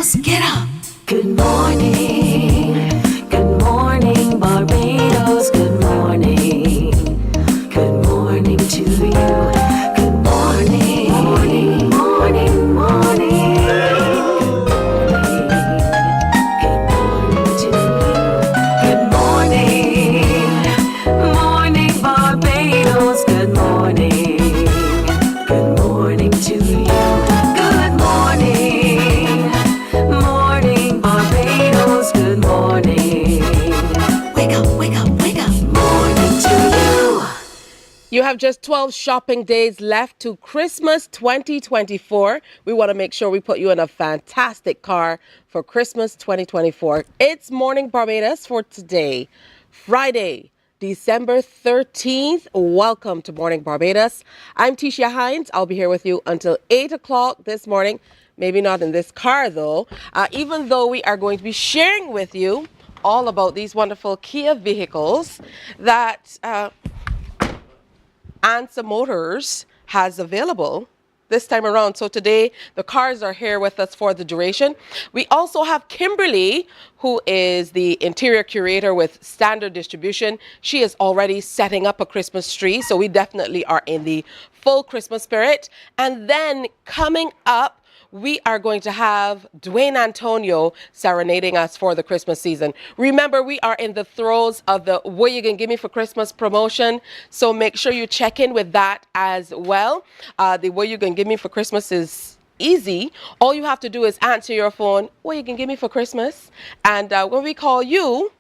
Barbados, get up. Good morning. Good morning, Barbados. Good morning. Good morning to you. Good morning. Morning, morning, morning. Good morning to you. Good morning. Morning, Barbados. Good morning. Good morning to you. Good morning. Morning, Barbados. Good morning. Wake up, wake up, wake up. Morning to you. You have just 12 shopping days left to Christmas 2024. We want to make sure we put you in a fantastic car for Christmas 2024. It's Morning Barbados for today, Friday, December 13th. Welcome to Morning Barbados. I'm Tisha Hines. I'll be here with you until 8 o'clock this morning. Maybe not in this car though, even though we are going to be sharing with you all about these wonderful Kia vehicles that Ansa Motors has available this time around. So today the cars are here with us for the duration. We also have Kimberly, who is the interior curator with Standard Distribution. She is already setting up a Christmas tree, so we definitely are in the full Christmas spirit. And then coming up, we are going to have Dwayne Antonio serenading us for the Christmas season. Remember, we are in the throes of the What You Gonna Give Me for Christmas promotion, so make sure you check in with that as well. The What You Gonna Give Me for Christmas is easy. All you have to do is answer your phone, what you gonna give me for Christmas? And when we call you,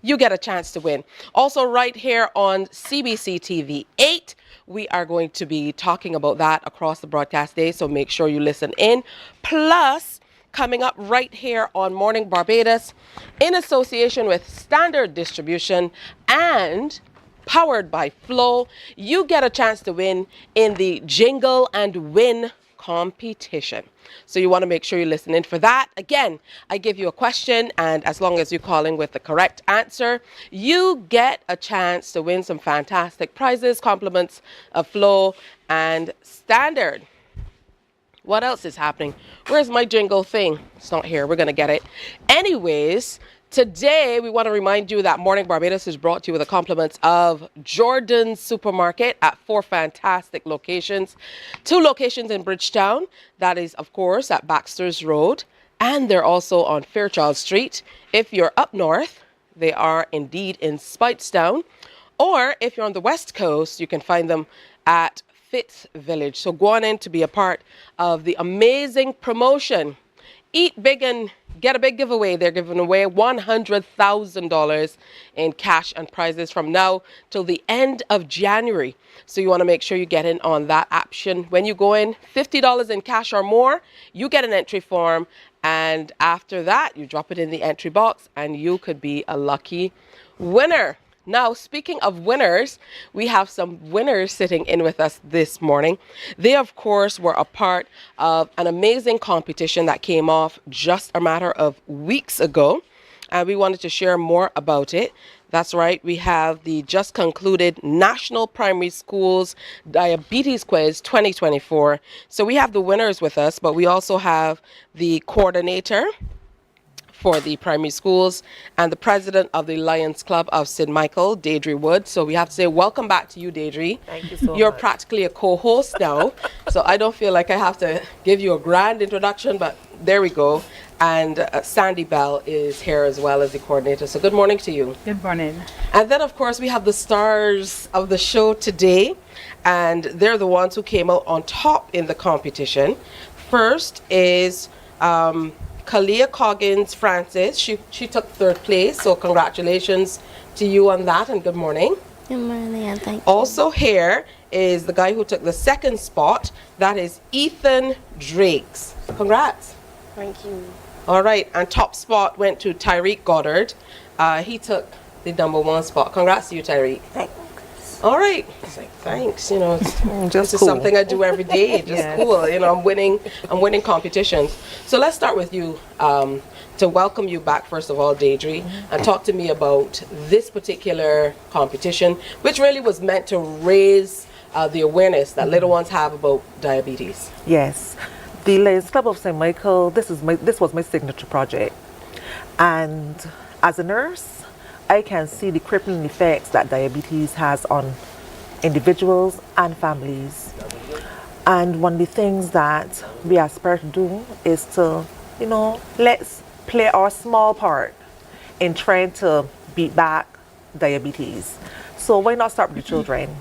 you get a chance to win. Also, right here on CBC TV 8, we are going to be talking about that across the broadcast day, so make sure you listen in. Plus, coming up right here on Morning Barbados, in association with Standard Distribution and powered by Flow, you get a chance to win in the Jingle and Win competition. So you want to make sure you listen in for that. Again, I give you a question, and as long as you're calling with the correct answer, you get a chance to win some fantastic prizes, compliments of Flow and Standard. What else is happening? Where's my jingle thing? It's not here. We're going to get it. Anyways, today we want to remind you that Morning Barbados is brought to you with the compliments of Jordan's Supermarket at 4 fantastic locations. 2 locations in Bridgetown. That is, of course, at Baxter's Road. And they're also on Fairchild Street. If you're up north, they are indeed in Speightstown. Or if you're on the West Coast, you can find them at Fitz Village. So go on in to be a part of the amazing promotion. Eat big and get a big giveaway. They're giving away $100,000 in cash and prizes from now till the end of January. So you want to make sure you get in on that option. When you go in, $50 in cash or more, you get an entry form. And after that, you drop it in the entry box and you could be a lucky winner. Now, speaking of winners, we have some winners sitting in with us this morning. They, of course, were a part of an amazing competition that came off just a matter of weeks ago. And we wanted to share more about it. That's right, we have the just concluded National Primary Schools Diabetes Quiz 2024. So we have the winners with us, but we also have the coordinator for the primary schools and the president of the Lions Club of St. Michael, Deirdre Wood. So we have to say welcome back to you, Deirdre. Thank you so You're much. practically a co-host now, so I don't feel like I have to give you a grand introduction, but there we go. And Sandy Bell is here as well as the coordinator. So good morning to you. Good morning. And then, of course, we have the stars of the show today, and they're the ones who came out on top in the competition. First is Kalia Coggins Francis. She took 3rd place, so congratulations to you on that, and good morning. Good morning, and thank you. Also here is the guy who took the 2nd spot. That is Ethan Drakes. Congrats. Thank you. All right, and top spot went to Tyreek Goddard. He took the number 1 spot. Congrats to you, Tyreek. Thanks. All right. It's like, thanks. You know, Just this is cool. something I do every day. Just Yes. cool. You know, I'm winning competitions. So let's start with you. To welcome you back, first of all, Deirdre, and talk to me about this particular competition, which really was meant to raise the awareness that little ones have about diabetes. Yes. The Lions Club of St. Michael, this was my signature project. And as a nurse, I can see the crippling effects that diabetes has on individuals and families. And one of the things that we aspire to do is to, let's play our small part in trying to beat back diabetes. So why not start with the children?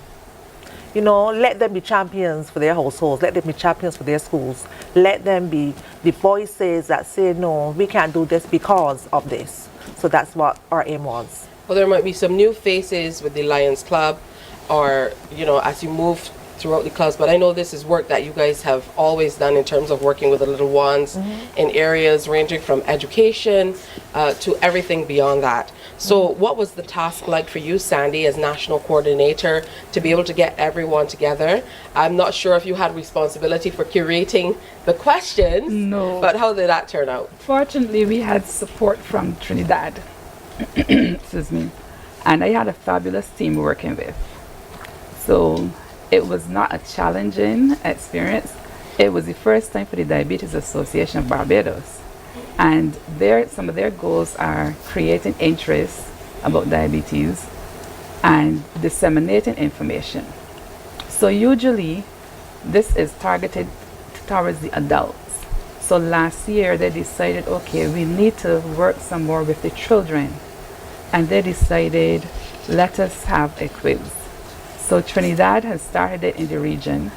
Let them be champions for their households. Let them be champions for their schools. Let them be the voices that say, no, we can't do this because of this. So that's what our aim was. Well, there might be some new faces with the Lions Club or, as you move throughout the clubs, but I know this is work that you guys have always done in terms of working with the little ones in areas ranging from education to everything beyond that. So what was the task like for you, Sandy, as national coordinator, to be able to get everyone together? I'm not sure if you had responsibility for curating the questions, No. but how did that turn out? Fortunately, we had support from Trinidad. Excuse me. And I had a fabulous team working with. So it was not a challenging experience. It was the first time for the Diabetes Association of Barbados. And some of their goals are creating interest about diabetes and disseminating information. So usually this is targeted towards the adults. So last year they decided, okay, we need to work some more with the children. And they decided, let us have a quiz. So Trinidad has started it in the region.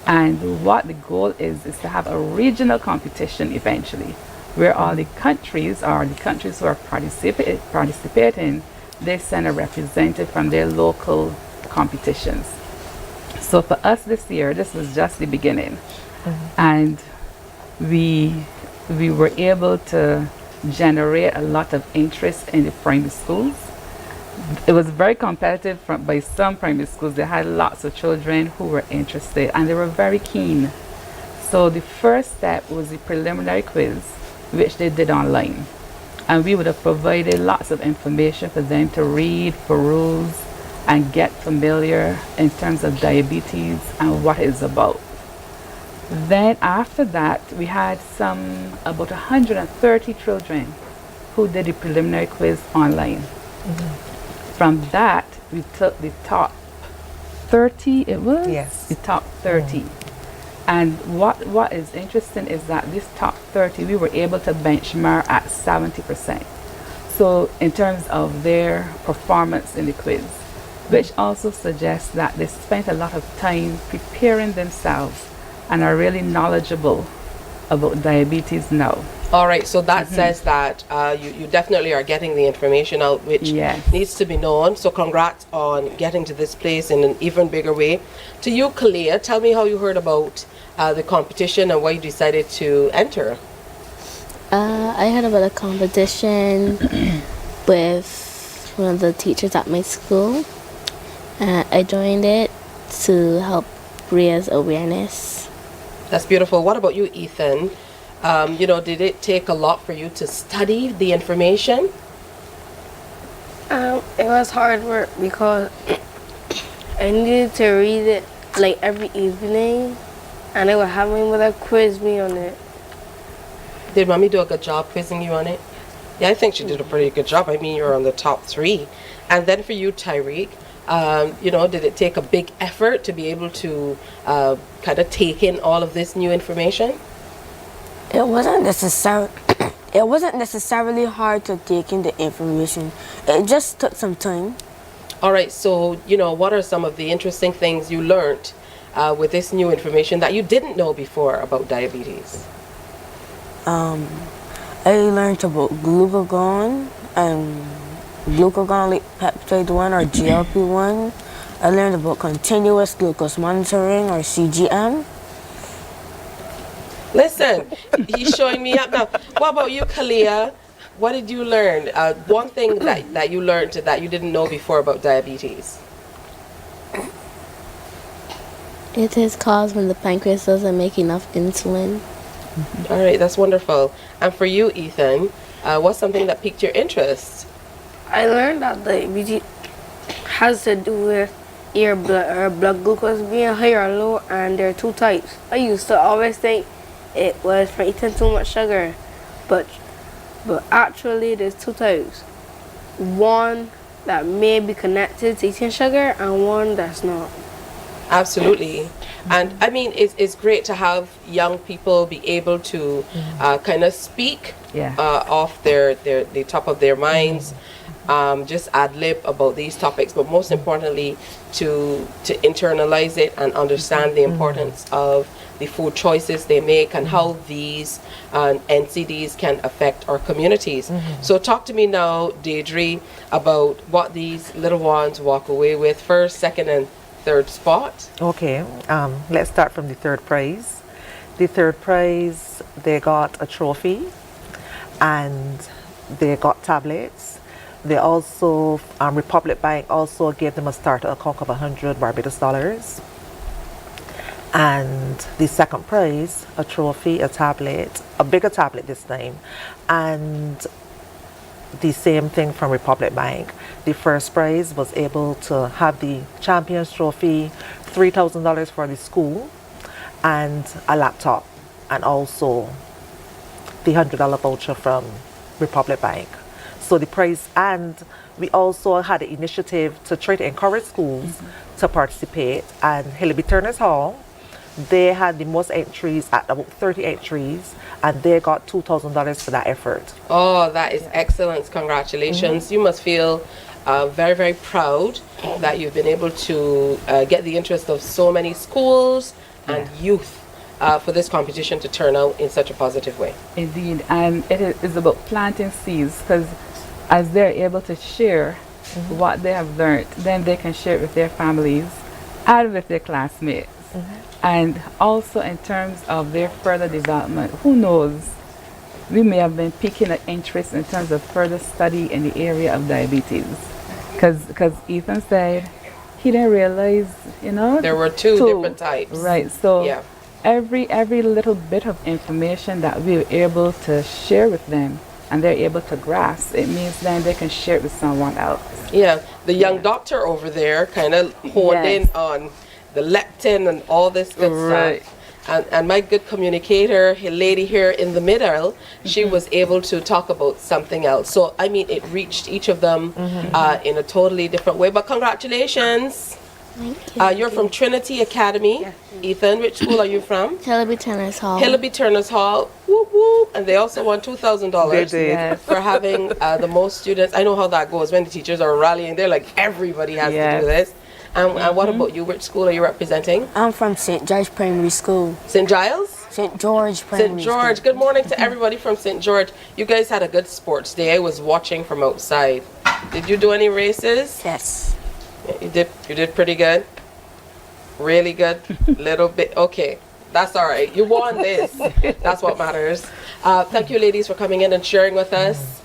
And what the goal is to have a regional competition eventually, where all the countries or the countries who are participating, they send a representative from their local competitions. So for us this year, this was just the beginning. And we were able to generate a lot of interest in the primary schools. It was very competitive by some primary schools. They had lots of children who were interested and they were very keen. So the first step was the preliminary quiz, which they did online. And we would have provided lots of information for them to read, peruse, and get familiar in terms of diabetes and what it's about. Then after that, we had about 130 children who did the preliminary quiz online. From that, we took the top 30, it was? Yes. The top 30. And what is interesting is that this top 30, we were able to benchmark at 70%. So in terms of their performance in the quiz, which also suggests that they spent a lot of time preparing themselves and are really knowledgeable about diabetes now. All right, so that says that you definitely are getting the information out, which needs to be known. So congrats on getting to this place in an even bigger way. To you, Kalia, tell me how you heard about the competition and why you decided to enter. I heard about a competition with one of the teachers at my school. I joined it to help raise awareness. That's beautiful. What about you, Ethan? Did it take a lot for you to study the information? It was hard work because I needed to read it like every evening, and they were having with a quiz me on it. Did Mommy do a good job quizzing you on it? Yeah, I think she did a pretty good job. I mean, you're on the top 3. And then for you, Tyreek, did it take a big effort to be able to kind of take in all of this new information? It wasn't necessarily hard to take in the information. It just took some time. All right, so, what are some of the interesting things you learned with this new information that you didn't know before about diabetes? I learned about glucagon and glucagon peptide 1 or GLP-1. I learned about continuous glucose monitoring or CGM. Listen, he's showing me up now. What about you, Kalia? What did you learn? One thing that you learned that you didn't know before about diabetes? It is caused when the pancreas doesn't make enough insulin. All right, that's wonderful. And for you, Ethan, what's something that piqued your interest? I learned that diabetes has to do with your blood glucose being high or low, and there are 2 types. I used to always think it was from eating too much sugar. But actually there's two types. One that may be connected to eating sugar and one that's not. Absolutely. And I mean, it's great to have young people be able to kind of speak Yeah. off the top of their minds, just ad lib about these topics, but most importantly, to internalize it and understand the importance of the food choices they make and how these NCDs can affect our communities. So talk to me now, Deirdre, about what these little ones walk away with, first, second, and third spot. Okay, let's start from the third prize. The third prize, they got a trophy and they got tablets. They also, Republic Bank also gave them a starter account of 100 Barbados dollars. And the second prize, a trophy, a tablet, a bigger tablet this time, and the same thing from Republic Bank. The first prize was able to have the Champions Trophy, $3,000 for the school, and a laptop, and also the $100 voucher from Republic Bank. So the prize, and we also had an initiative to try to encourage schools to participate, and Hillaby Turner's Hall, they had the most entries at about 30 entries, and they got $2,000 for that effort. Oh, that is excellent. Congratulations. You must feel very, very proud that you've been able to get the interest of so many schools and youth for this competition to turn out in such a positive way. Indeed, and it is about planting seeds, because as they're able to share what they have learned, then they can share it with their families and with their classmates. And also in terms of their further development, who knows, we may have been piquing an interest in terms of further study in the area of diabetes. Because Ethan said he didn't realize, There were two different types. Right, so Yeah. every little bit of information that we're able to share with them and they're able to grasp, it means then they can share it with someone else. Yeah, the young doctor over there kind of honed Yes. in on the leptin and all this good Right. stuff. And my good communicator, a lady here in the middle, she was able to talk about something else. So, I mean, it reached each of them in a totally different way. But congratulations. Thank you. You're from Trinity Academy. Ethan, which school are you from? Hillaby Turner's Hall. Hillaby Turner's Hall. Whoop, whoop. And they also won $2,000 They did. Yes. for having the most students. I know how that goes when the teachers are rallying. They're like, everybody has to Yes. do this. And what about you? Which school are you representing? I'm from St. George Primary School. St. Giles? St. George Primary St. George. School. Good morning to everybody from St. George. You guys had a good sports day. I was watching from outside. Did you do any races? Yes. Yeah, you did pretty good. Really good. Little bit. Okay. That's all right. You won this. That's what matters. Thank you, ladies, for coming in and sharing with us.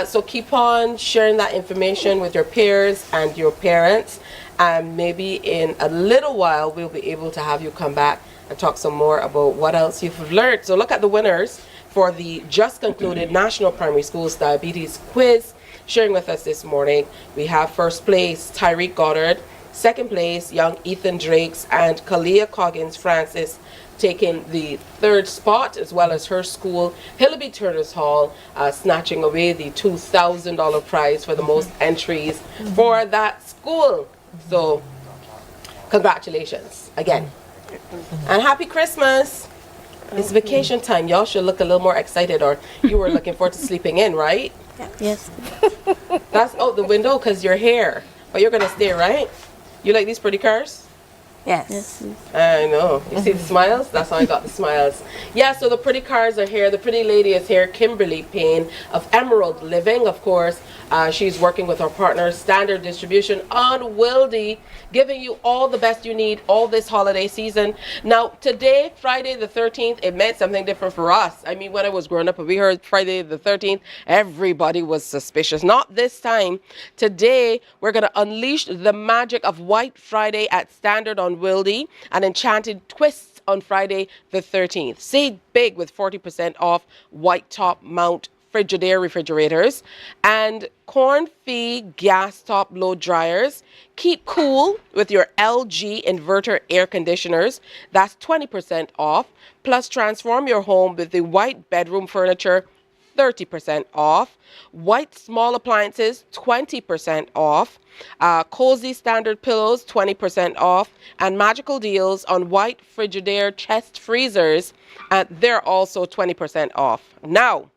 So keep on sharing that information with your peers and your parents. And maybe in a little while, we'll be able to have you come back and talk some more about what else you've learned. So look at the winners for the just concluded National Primary Schools Diabetes Quiz. Sharing with us this morning, we have first place, Tyreek Goddard. Second place, young Ethan Drakes, and Kalia Coggins Francis taking the third spot, as well as her school, Hillaby Turner's Hall, snatching away the $2,000 prize for the most entries for that school. So, congratulations again. And happy Christmas. It's vacation time. Y'all should look a little more excited, or you were looking forward to sleeping in, right? Yes. That's out the window because you're here. But you're going to stay, right? You like these pretty cars? Yes. Yes. I know. You see the smiles? That's how I got the smiles. Yeah, so the pretty cars are here. The pretty lady is here, Kimberly Payne of Emerald Living, of course. She's working with our partner, Standard Distribution on Wildy, giving you all the best you need all this holiday season. Now, today, Friday the 13th, it meant something different for us. I mean, when I was growing up and we heard Friday the 13th, everybody was suspicious. Not this time. Today, we're going to unleash the magic of White Friday at Standard on Wildy and enchanted twists on Friday the 13th. Save big with 40% off white top mount Frigidaire refrigerators, and Corn-Fee gas top load dryers. Keep cool with your LG inverter air conditioners. That's 20% off. Plus, transform your home with the white bedroom furniture, 30% off. White small appliances, 20% off. Cozy standard pillows, 20% off. And magical deals on white Frigidaire chest freezers, they're also 20% off. Now,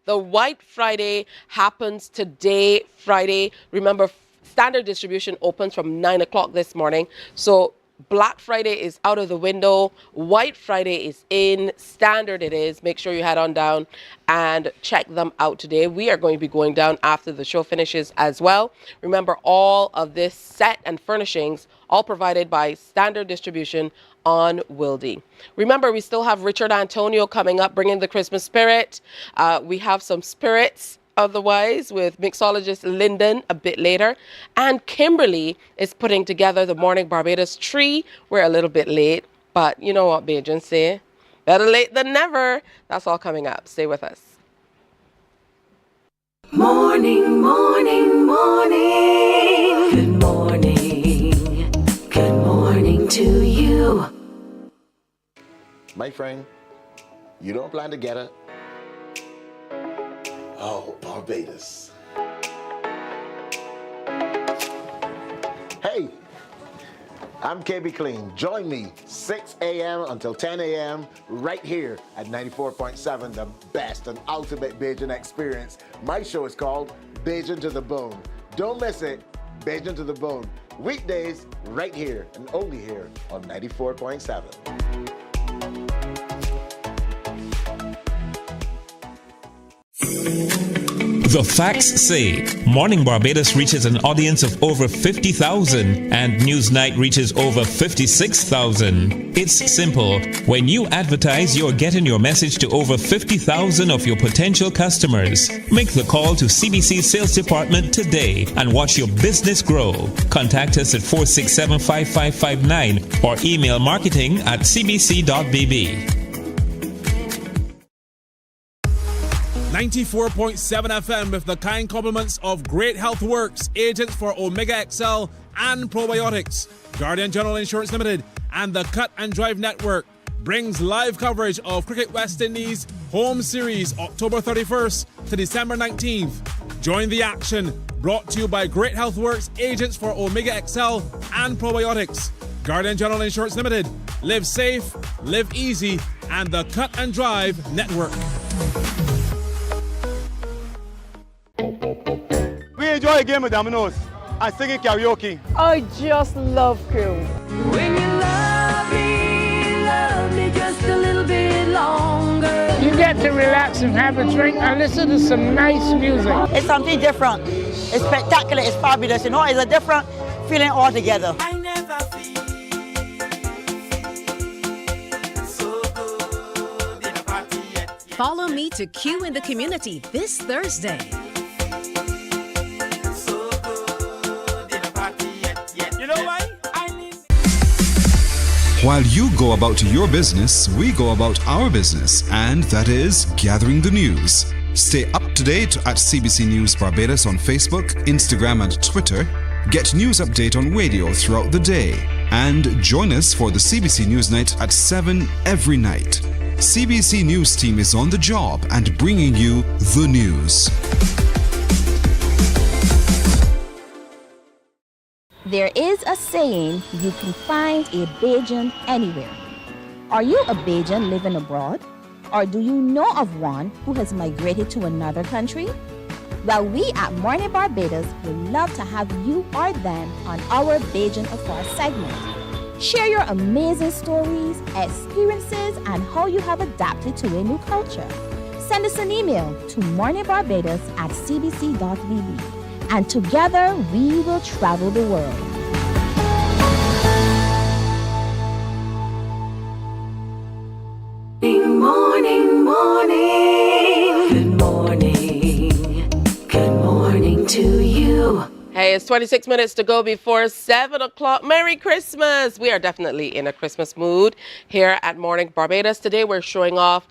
the White Friday happens today, Friday. Remember, standard distribution opens from 9 o'clock this morning. So Black Friday is out of the window. White Friday is in. Standard it is. Make sure you head on down and check them out today. We are going to be going down after the show finishes as well. Remember, all of this set and furnishings, all provided by Standard Distribution on Wildy. Remember, we still have Richard Antonio coming up, bringing the Christmas spirit. We have some spirits otherwise with mixologist Lyndon a bit later. And Kimberly is putting together the Morning Barbados tree. We're a little bit late, but you know what Bajan say? Better late than never. That's all coming up. Stay with us. Morning, morning, morning. Good morning. Good morning to you. My friend, you don't plan to get it? Oh, Barbados. Hey, I'm KB Clean. Join me 6 a.m. until 10 a.m. right here at 94.7, the best and ultimate Bajan experience. My show is called Bajan to the Bone. Don't miss it, Bajan to the Bone. Weekdays right here and only here on 94.7. The facts say Morning Barbados reaches an audience of over 50,000 and Newsnight reaches over 56,000. It's simple. When you advertise, you're getting your message to over 50,000 of your potential customers. Make the call to CBC Sales Department today and watch your business grow. Contact us at 467-5559 or email marketing@cbc.bb. 94.7 FM with the kind compliments of Great Health Works, agents for Omega XL and Probiotics. Guardian General Insurance Limited and the Cut and Drive Network brings live coverage of Cricket West Indies Home Series October 31st to December 19th. Join the action, brought to you by Great Health Works, agents for Omega XL and Probiotics. Guardian General Insurance Limited. Live safe, live easy, and the Cut and Drive Network. We enjoy a game of dominoes and singing karaoke. I just love crew. When you love me just a little bit longer. You get to relax and have a drink and listen to some nice music. It's something different. It's spectacular. It's fabulous. You know, it's a different feeling altogether. I never feel so good in a party yet. Follow me to Q in the Community this Thursday. While you go about your business, we go about our business, and that is gathering the news. Stay up to date at CBC News Barbados on Facebook, Instagram, and Twitter. Get news update on radio throughout the day. And join us for the CBC News Night at 7 every night. CBC News team is on the job and bringing you the news. There is a saying, you can find a Bajan anywhere. Are you a Bajan living abroad? Or do you know of one who has migrated to another country? Well, we at Mornin Barbados would love to have you or them on our Bajan Affair segment. Share your amazing stories, experiences, and how you have adapted to a new culture. Send us an email to morninbarbados@cbc.vb. And together we will travel the world. Morning, morning. Good morning. Good morning to you. Hey, it's 26 minutes to go before 7 o'clock. Merry Christmas! We are definitely in a Christmas mood here at Mornin Barbados. Today we're showing off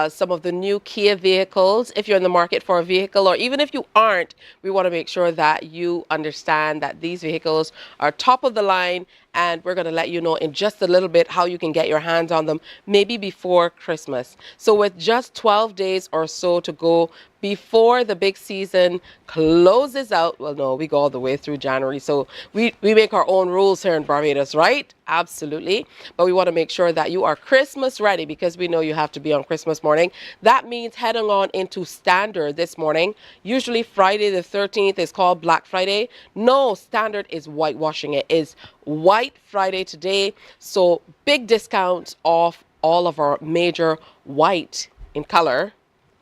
some of the new Kia vehicles. If you're in the market for a vehicle, or even if you aren't, we want to make sure that you understand that these vehicles are top of the line, and we're going to let you know in just a little bit how you can get your hands on them, maybe before Christmas. So with just 12 days or so to go before the big season closes out, well, no, we go all the way through January. So we make our own rules here in Barbados, right? Absolutely. But we want to make sure that you are Christmas ready, because we know you have to be on Christmas morning. That means heading on into Standard this morning. Usually Friday the 13th is called Black Friday. No, Standard is whitewashing. It is White Friday today. So big discounts off all of our major white in color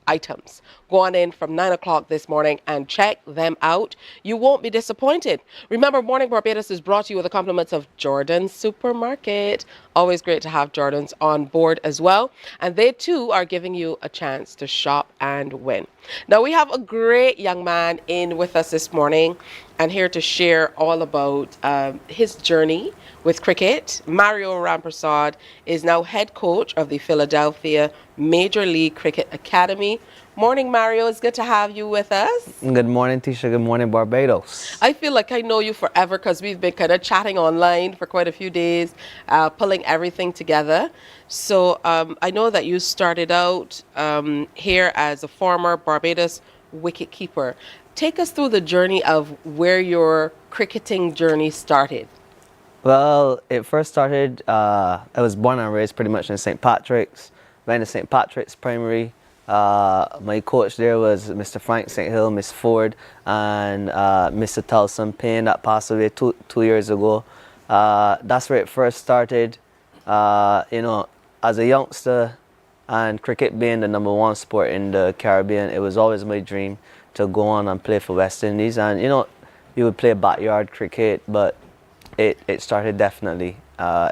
items. Go on in from 9 o'clock this morning and check them out. You won't be disappointed. Remember, Mornin Barbados is brought to you with the compliments of Jordan's Supermarket. Always great to have Jordan's on board as well. And they too are giving you a chance to shop and win. Now we have a great young man in with us this morning and here to share all about his journey with cricket. Mario Ramprasad is now head coach of the Philadelphia Major League Cricket Academy. Morning, Mario. It's good to have you with us. Good morning, Tisha. Good morning, Barbados. I feel like I know you forever because we've been kind of chatting online for quite a few days, pulling everything together. So I know that you started out here as a former Barbados wicketkeeper. Take us through the journey of where your cricketing journey started. Well, it first started, I was born and raised pretty much in St. Patrick's. Went to St. Patrick's Primary. My coach there was Mr. Frank St. Hill, Miss Ford, and Mr. Telson Payne that passed away two years ago. That's where it first started. You know, as a youngster, and cricket being the #1 sport in the Caribbean, it was always my dream to go on and play for West Indies. And you know, you would play backyard cricket, but it started definitely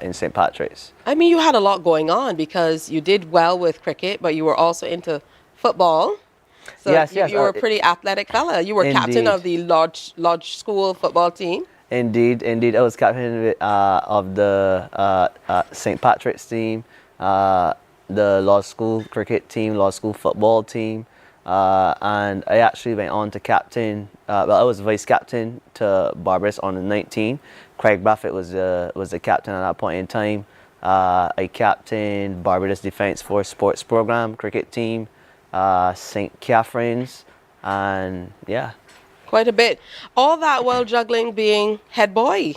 in St. Patrick's. I mean, you had a lot going on because you did well with cricket, but you were also into football. So yes, you were a pretty athletic fella. You were captain of the Lodge School football team. Indeed. I was captain of the St. Patrick's team, the Lodge School cricket team, Lodge School football team, and I actually went on to captain. Well, I was vice captain to Barbados on the 19. Craig Braffett was the captain at that point in time. I captained Barbados Defence Force Sports Program cricket team, St. Catherine's, and yeah. Quite a bit. All that while juggling being head boy.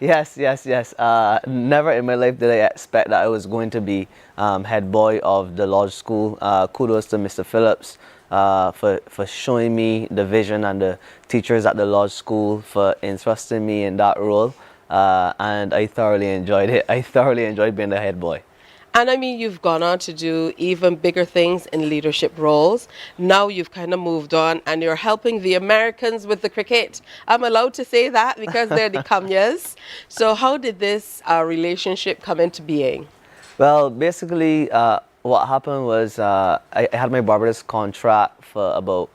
Yes. Never in my life did I expect that I was going to be head boy of the Lodge School. Kudos to Mr. Phillips for showing me the vision, and the teachers at the Lodge School for entrusting me in that role. And I thoroughly enjoyed it. I thoroughly enjoyed being the head boy. And I mean, you've gone on to do even bigger things in leadership roles. Now you've kind of moved on and you're helping the Americans with the cricket. I'm allowed to say that because they're the Kamyas. So how did this relationship come into being? Well, basically, what happened was I had my Barbados contract for about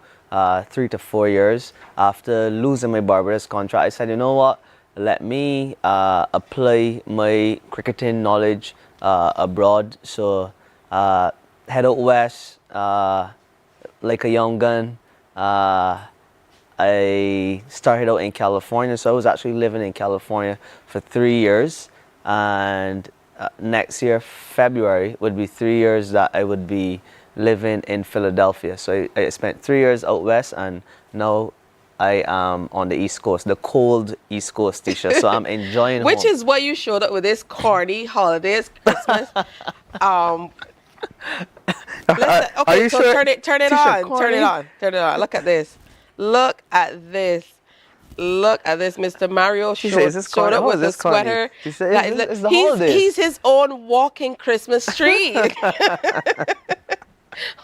3 to 4 years. After losing my Barbados contract, I said, you know what? Let me apply my cricketing knowledge abroad. So head out west like a young gun. I started out in California, so I was actually living in California for 3 years, and next year February would be 3 years that I would be living in Philadelphia. So I spent 3 years out west, and now I am on the East Coast, the cold East Coast, Tisha. So I'm enjoying Which home. is why you showed up with this corny holidays, Christmas. Listen, okay, Are you so sure? turn it Tisha, on. Turn it on. Look at this. Look at this, Mr. Mario showed up with a sweater. It's the holidays. He's his own walking Christmas tree.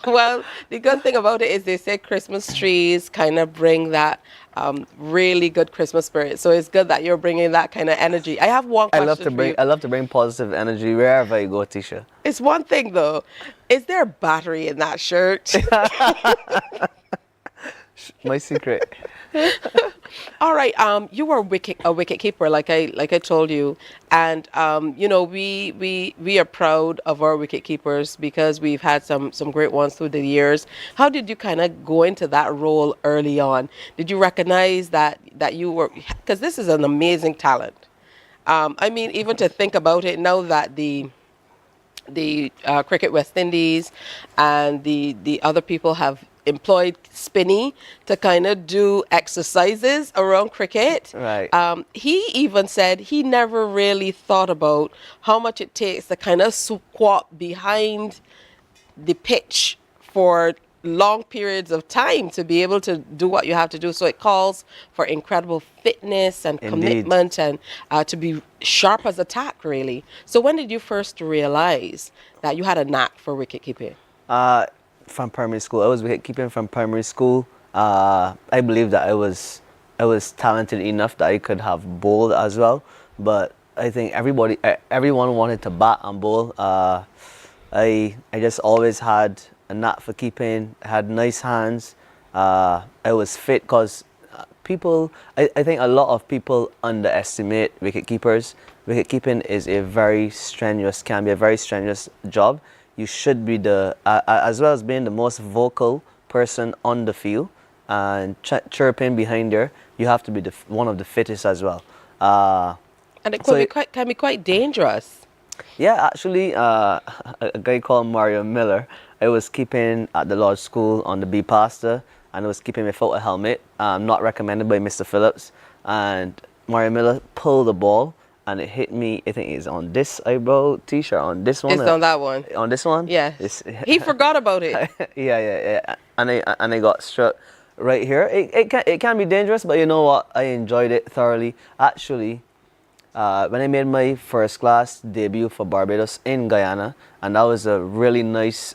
Well, the good thing about it is they say Christmas trees kind of bring that really good Christmas spirit. So it's good that you're bringing that kind of energy. I have one question I love to bring positive energy wherever I go, Tisha. It's one thing though. Is there a battery in that shirt? My secret. All right. You were a wicket keeper, like I told you, and you know we are proud of our wicket keepers because we've had some great ones through the years. How did you kind of go into that role early on? Did you recognize that you were, because this is an amazing talent. I mean, even to think about it now that the Cricket West Indies and the other people have employed Spinney to kind of do exercises around cricket. Right. He even said he never really thought about how much it takes to kind of squat behind the pitch for long periods of time to be able to do what you have to do. So it calls for incredible fitness and Indeed. commitment and to be sharp as a tack, really. So when did you first realize that you had a knack for wicket keeping? From primary school. I was wicket keeping from primary school. I believe that I was talented enough that I could have bowled as well. But I think everyone wanted to bat and bowl. I just always had a knack for keeping. I had nice hands. I was fit because I think a lot of people underestimate wicket keepers. Wicket keeping is can be a very strenuous job. You should be as well as being the most vocal person on the field and chirping behind there, you have to be one of the fittest as well. And it can be quite dangerous. Yeah, actually, a guy called Mario Miller, I was keeping at the Lodge School on the B Pastor, and I was keeping without a helmet, not recommended by Mr. Phillips. And Mario Miller pulled the ball, and it hit me. I think it's on this eyebrow t-shirt, on this one. It's on that one. On this one? Yeah. He forgot about it. yeah. And I got struck right here. It can be dangerous, but you know what? I enjoyed it thoroughly. Actually, when I made my first class debut for Barbados in Guyana, and that was a really nice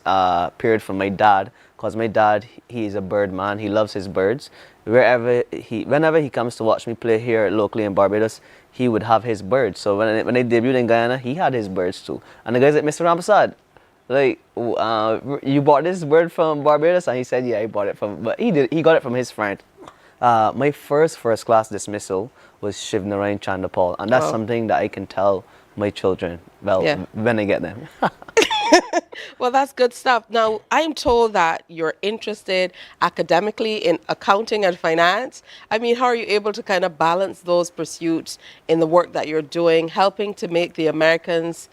period for my dad, because my dad, he's a bird man. He loves his birds. Whenever he comes to watch me play here locally in Barbados, he would have his birds. So when I debuted in Guyana, he had his birds too. And the guy's like, Mr. Rampersad, like, you bought this bird from Barbados? And he said, yeah, I bought it from, but he got it from his friend. My first class dismissal was Shiv Narayan Chandapal, and that's something that I can tell my children, when I get them. Well, that's good stuff. Now, I'm told that you're interested academically in accounting and finance. I mean, how are you able to kind of balance those pursuits in the work that you're doing, helping to make the Americans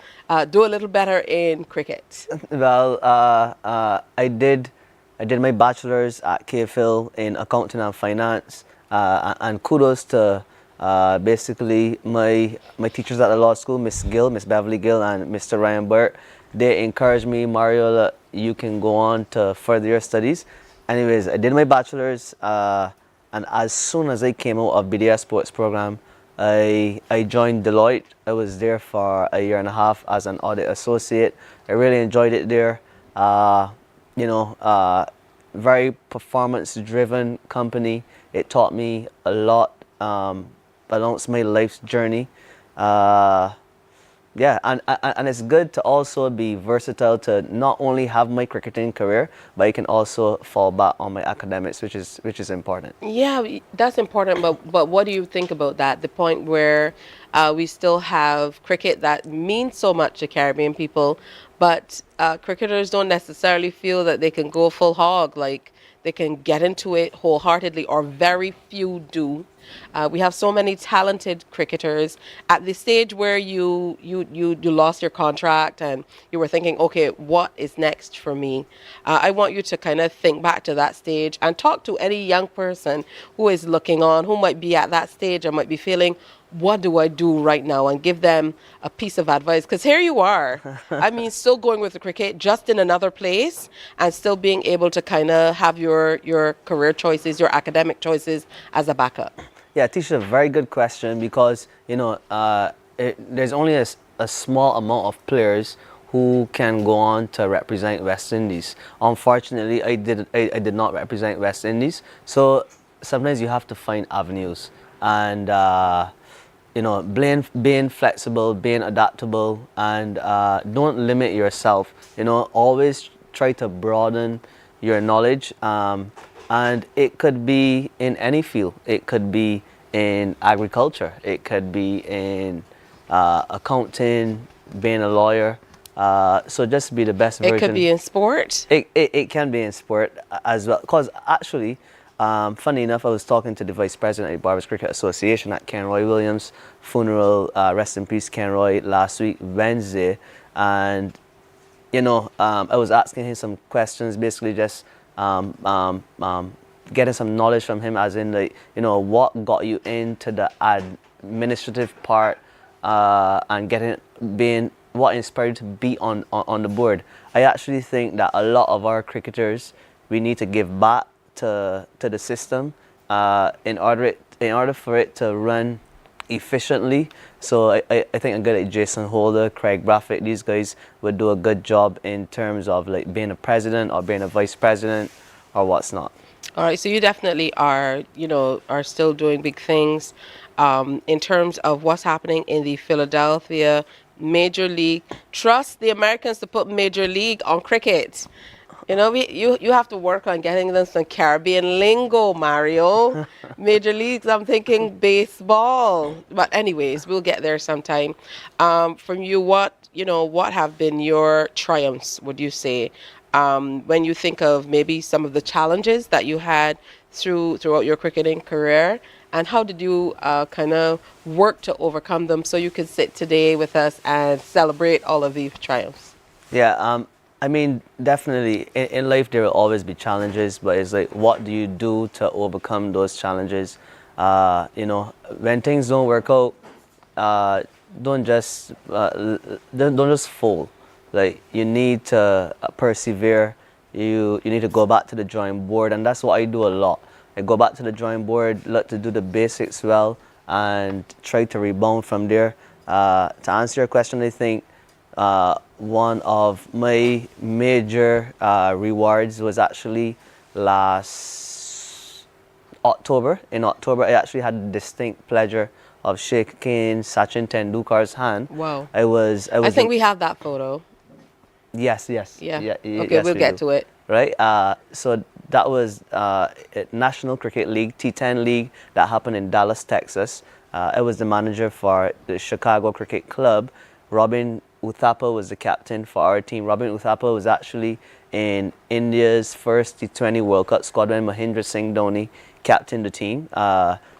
do a little better in cricket? Well, I did my bachelor's at KFIL in accounting and finance, and kudos to basically my teachers at the law school, Miss Beverly Gill, and Mr. Ryan Burt. They encouraged me, Mariola, you can go on to further your studies. Anyways, I did my bachelor's, and as soon as I came out of BDS Sports Program, I joined Deloitte. I was there for a year and a half as an audit associate. I really enjoyed it there. Very performance-driven company. It taught me a lot, along my life's journey. Yeah, and it's good to also be versatile, to not only have my cricketing career, but I can also fall back on my academics, which is important. Yeah, that's important, but what do you think about that? The point where we still have cricket that means so much to Caribbean people, but cricketers don't necessarily feel that they can go full hog, like they can get into it wholeheartedly, or very few do. We have so many talented cricketers at the stage where you lost your contract and you were thinking, okay, what is next for me? I want you to kind of think back to that stage and talk to any young person who is looking on, who might be at that stage and might be feeling, what do I do right now? And give them a piece of advice. Because here you are, I mean, still going with the cricket, just in another place, and still being able to kind of have your career choices, your academic choices as a backup. Yeah, Tisha, a very good question, because there's only a small amount of players who can go on to represent West Indies. Unfortunately, I did not represent West Indies, so sometimes you have to find avenues, and being flexible, being adaptable, and don't limit yourself. Always try to broaden your knowledge. And it could be in any field. It could be in agriculture. It could be in accounting, being a lawyer. So just be the best version. It could be in sport. It can be in sport as well. Because actually, funny enough, I was talking to the vice president of the Barbados Cricket Association at Ken Roy Williams' funeral, rest in peace Ken Roy, last week, Wednesday. And, you know, I was asking him some questions, basically just getting some knowledge from him, as in, like, you know, what got you into the administrative part and what inspired you to be on the board. I actually think that a lot of our cricketers, we need to give back to the system in order for it to run efficiently. So I think a guy like Jason Holder, Craig Braffitt, these guys would do a good job in terms of like being a president or being a vice president or what's not. All right, so you definitely are, you know, are still doing big things in terms of what's happening in the Philadelphia Major League. Trust the Americans to put Major League on cricket. You know, you have to work on getting them some Caribbean lingo, Mario. Major Leagues, I'm thinking baseball. But anyways, we'll get there sometime. From you, what have been your triumphs, would you say, when you think of maybe some of the challenges that you had throughout your cricketing career, and how did you kind of work to overcome them so you could sit today with us and celebrate all of these triumphs? Yeah, I mean, definitely in life there will always be challenges, but it's like, what do you do to overcome those challenges? You know, when things don't work out, don't just fold. Like, you need to persevere. You need to go back to the drawing board, and that's what I do a lot. I go back to the drawing board, look to do the basics well, and try to rebound from there. To answer your question, I think one of my major rewards was actually last October. In October, I actually had the distinct pleasure of shaking Sachin Tendulkar's hand. Wow. I think we have that photo. Yes. Yeah. Okay, yes, we'll get to it. Right. So that was National Cricket League, T10 League, that happened in Dallas, Texas. I was the manager for the Chicago Cricket Club. Robin Uthappa was the captain for our team. Robin Uthappa was actually in India's first T20 World Cup squad when Mahendra Singh Dhoni captained the team.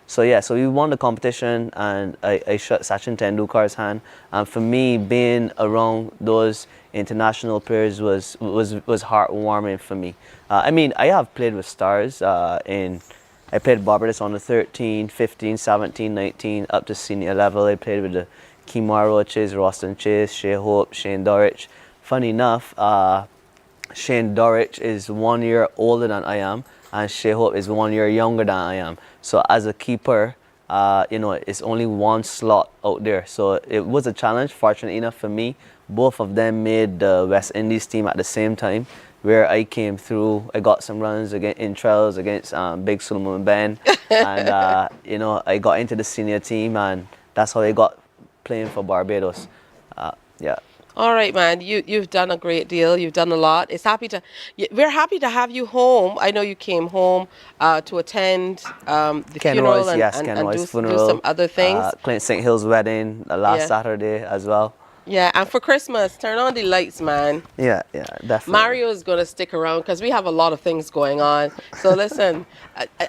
So we won the competition, and I shook Sachin Tendulkar's hand. And for me, being around those international players was heartwarming for me. I mean, I have played with stars. I played Barbados on the 13, 15, 17, 19, up to senior level. I played with the Kemar Roaches, Roston Chase, Shea Hope, Shane Dorrich. Funny enough, Shane Dorrich is 1 year older than I am, and Shea Hope is 1 year younger than I am. So as a keeper, you know, it's only one slot out there. So it was a challenge. Fortunately enough for me, both of them made the West Indies team at the same time, where I came through. I got some runs in trials against Big Solomon Ben, and you know, I got into the senior team, and that's how I got playing for Barbados. Yeah. All right, man. You've done a great deal. You've done a lot. We're happy to have you home. I know you came home to attend the Ken funeral Roy's, and do funeral, some other things. Clint St. Hill's wedding last Saturday as well. Yeah, and for Christmas, turn on the lights, man. Yeah, definitely. Mario is going to stick around because we have a lot of things going on. So listen,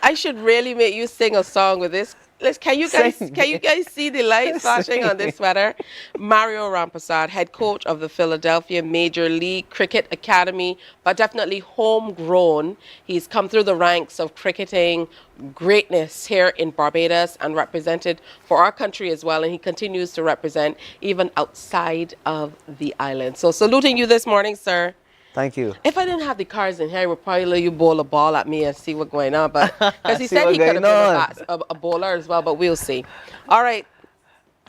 I should really make you sing a song with this. Can you guys see the lights flashing on this sweater? Mario Rampersad, head coach of the Philadelphia Major League Cricket Academy, but definitely homegrown. He's come through the ranks of cricketing greatness here in Barbados and represented for our country as well, and he continues to represent even outside of the island. So saluting you this morning, sir. Thank you. If I didn't have the cards in here, I would probably let you bowl a ball at me and see what's going on. But because he said he could have been a bowler as well, but we'll see. All right.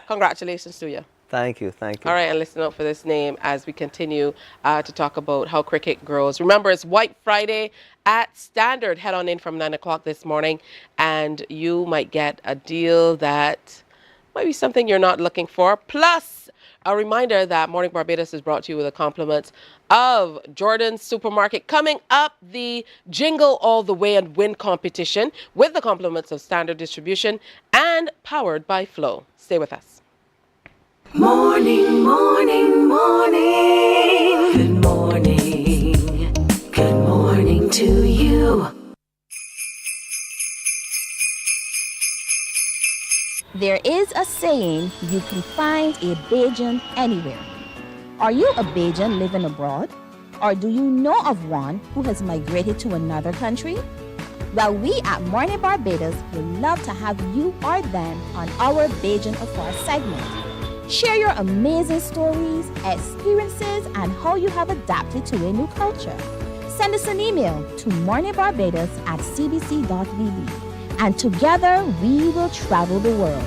Congratulations to you. Thank you. All right, and listen out for this name as we continue to talk about how cricket grows. Remember, it's White Friday at Standard. Head on in from 9 o'clock this morning, and you might get a deal that might be something you're not looking for. Plus, a reminder that Morning Barbados is brought to you with the compliments of Jordan's Supermarket. Coming up, the Jingle All the Way and Win competition with the compliments of Standard Distribution and powered by Flow. Stay with us. Morning, morning, morning. Good morning. Good morning to you. There is a saying, you can find a Bajan anywhere. Are you a Bajan living abroad? Or do you know of one who has migrated to another country? Well, we at Mornin Barbados would love to have you or them on our Bajan Affair segment. Share your amazing stories, experiences, and how you have adapted to a new culture. Send us an email to morninbarbados@cbc.vb. And together we will travel the world.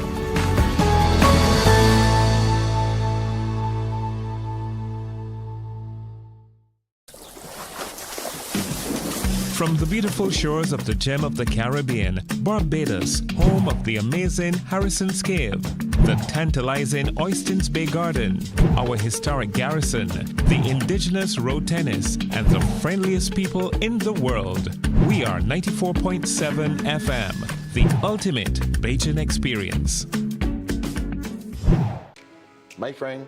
From the beautiful shores of the gem of the Caribbean, Barbados, home of the amazing Harrison's Cave, the tantalizing Oystins Bay Garden, our historic garrison, the indigenous road tennis, and the friendliest people in the world. We are 94.7 FM, the ultimate Bajan experience. My friend,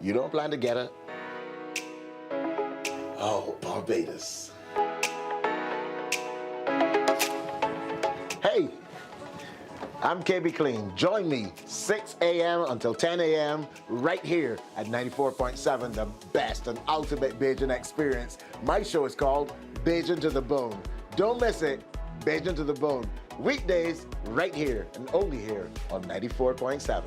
you don't plan to get it? Oh, Barbados. Hey, I'm KB Clean. Join me 6 a.m. until 10 a.m. right here at 94.7, the best and ultimate Bajan experience. My show is called Bajan to the Bone. Don't miss it, Bajan to the Bone. Weekdays right here and only here on 94.7.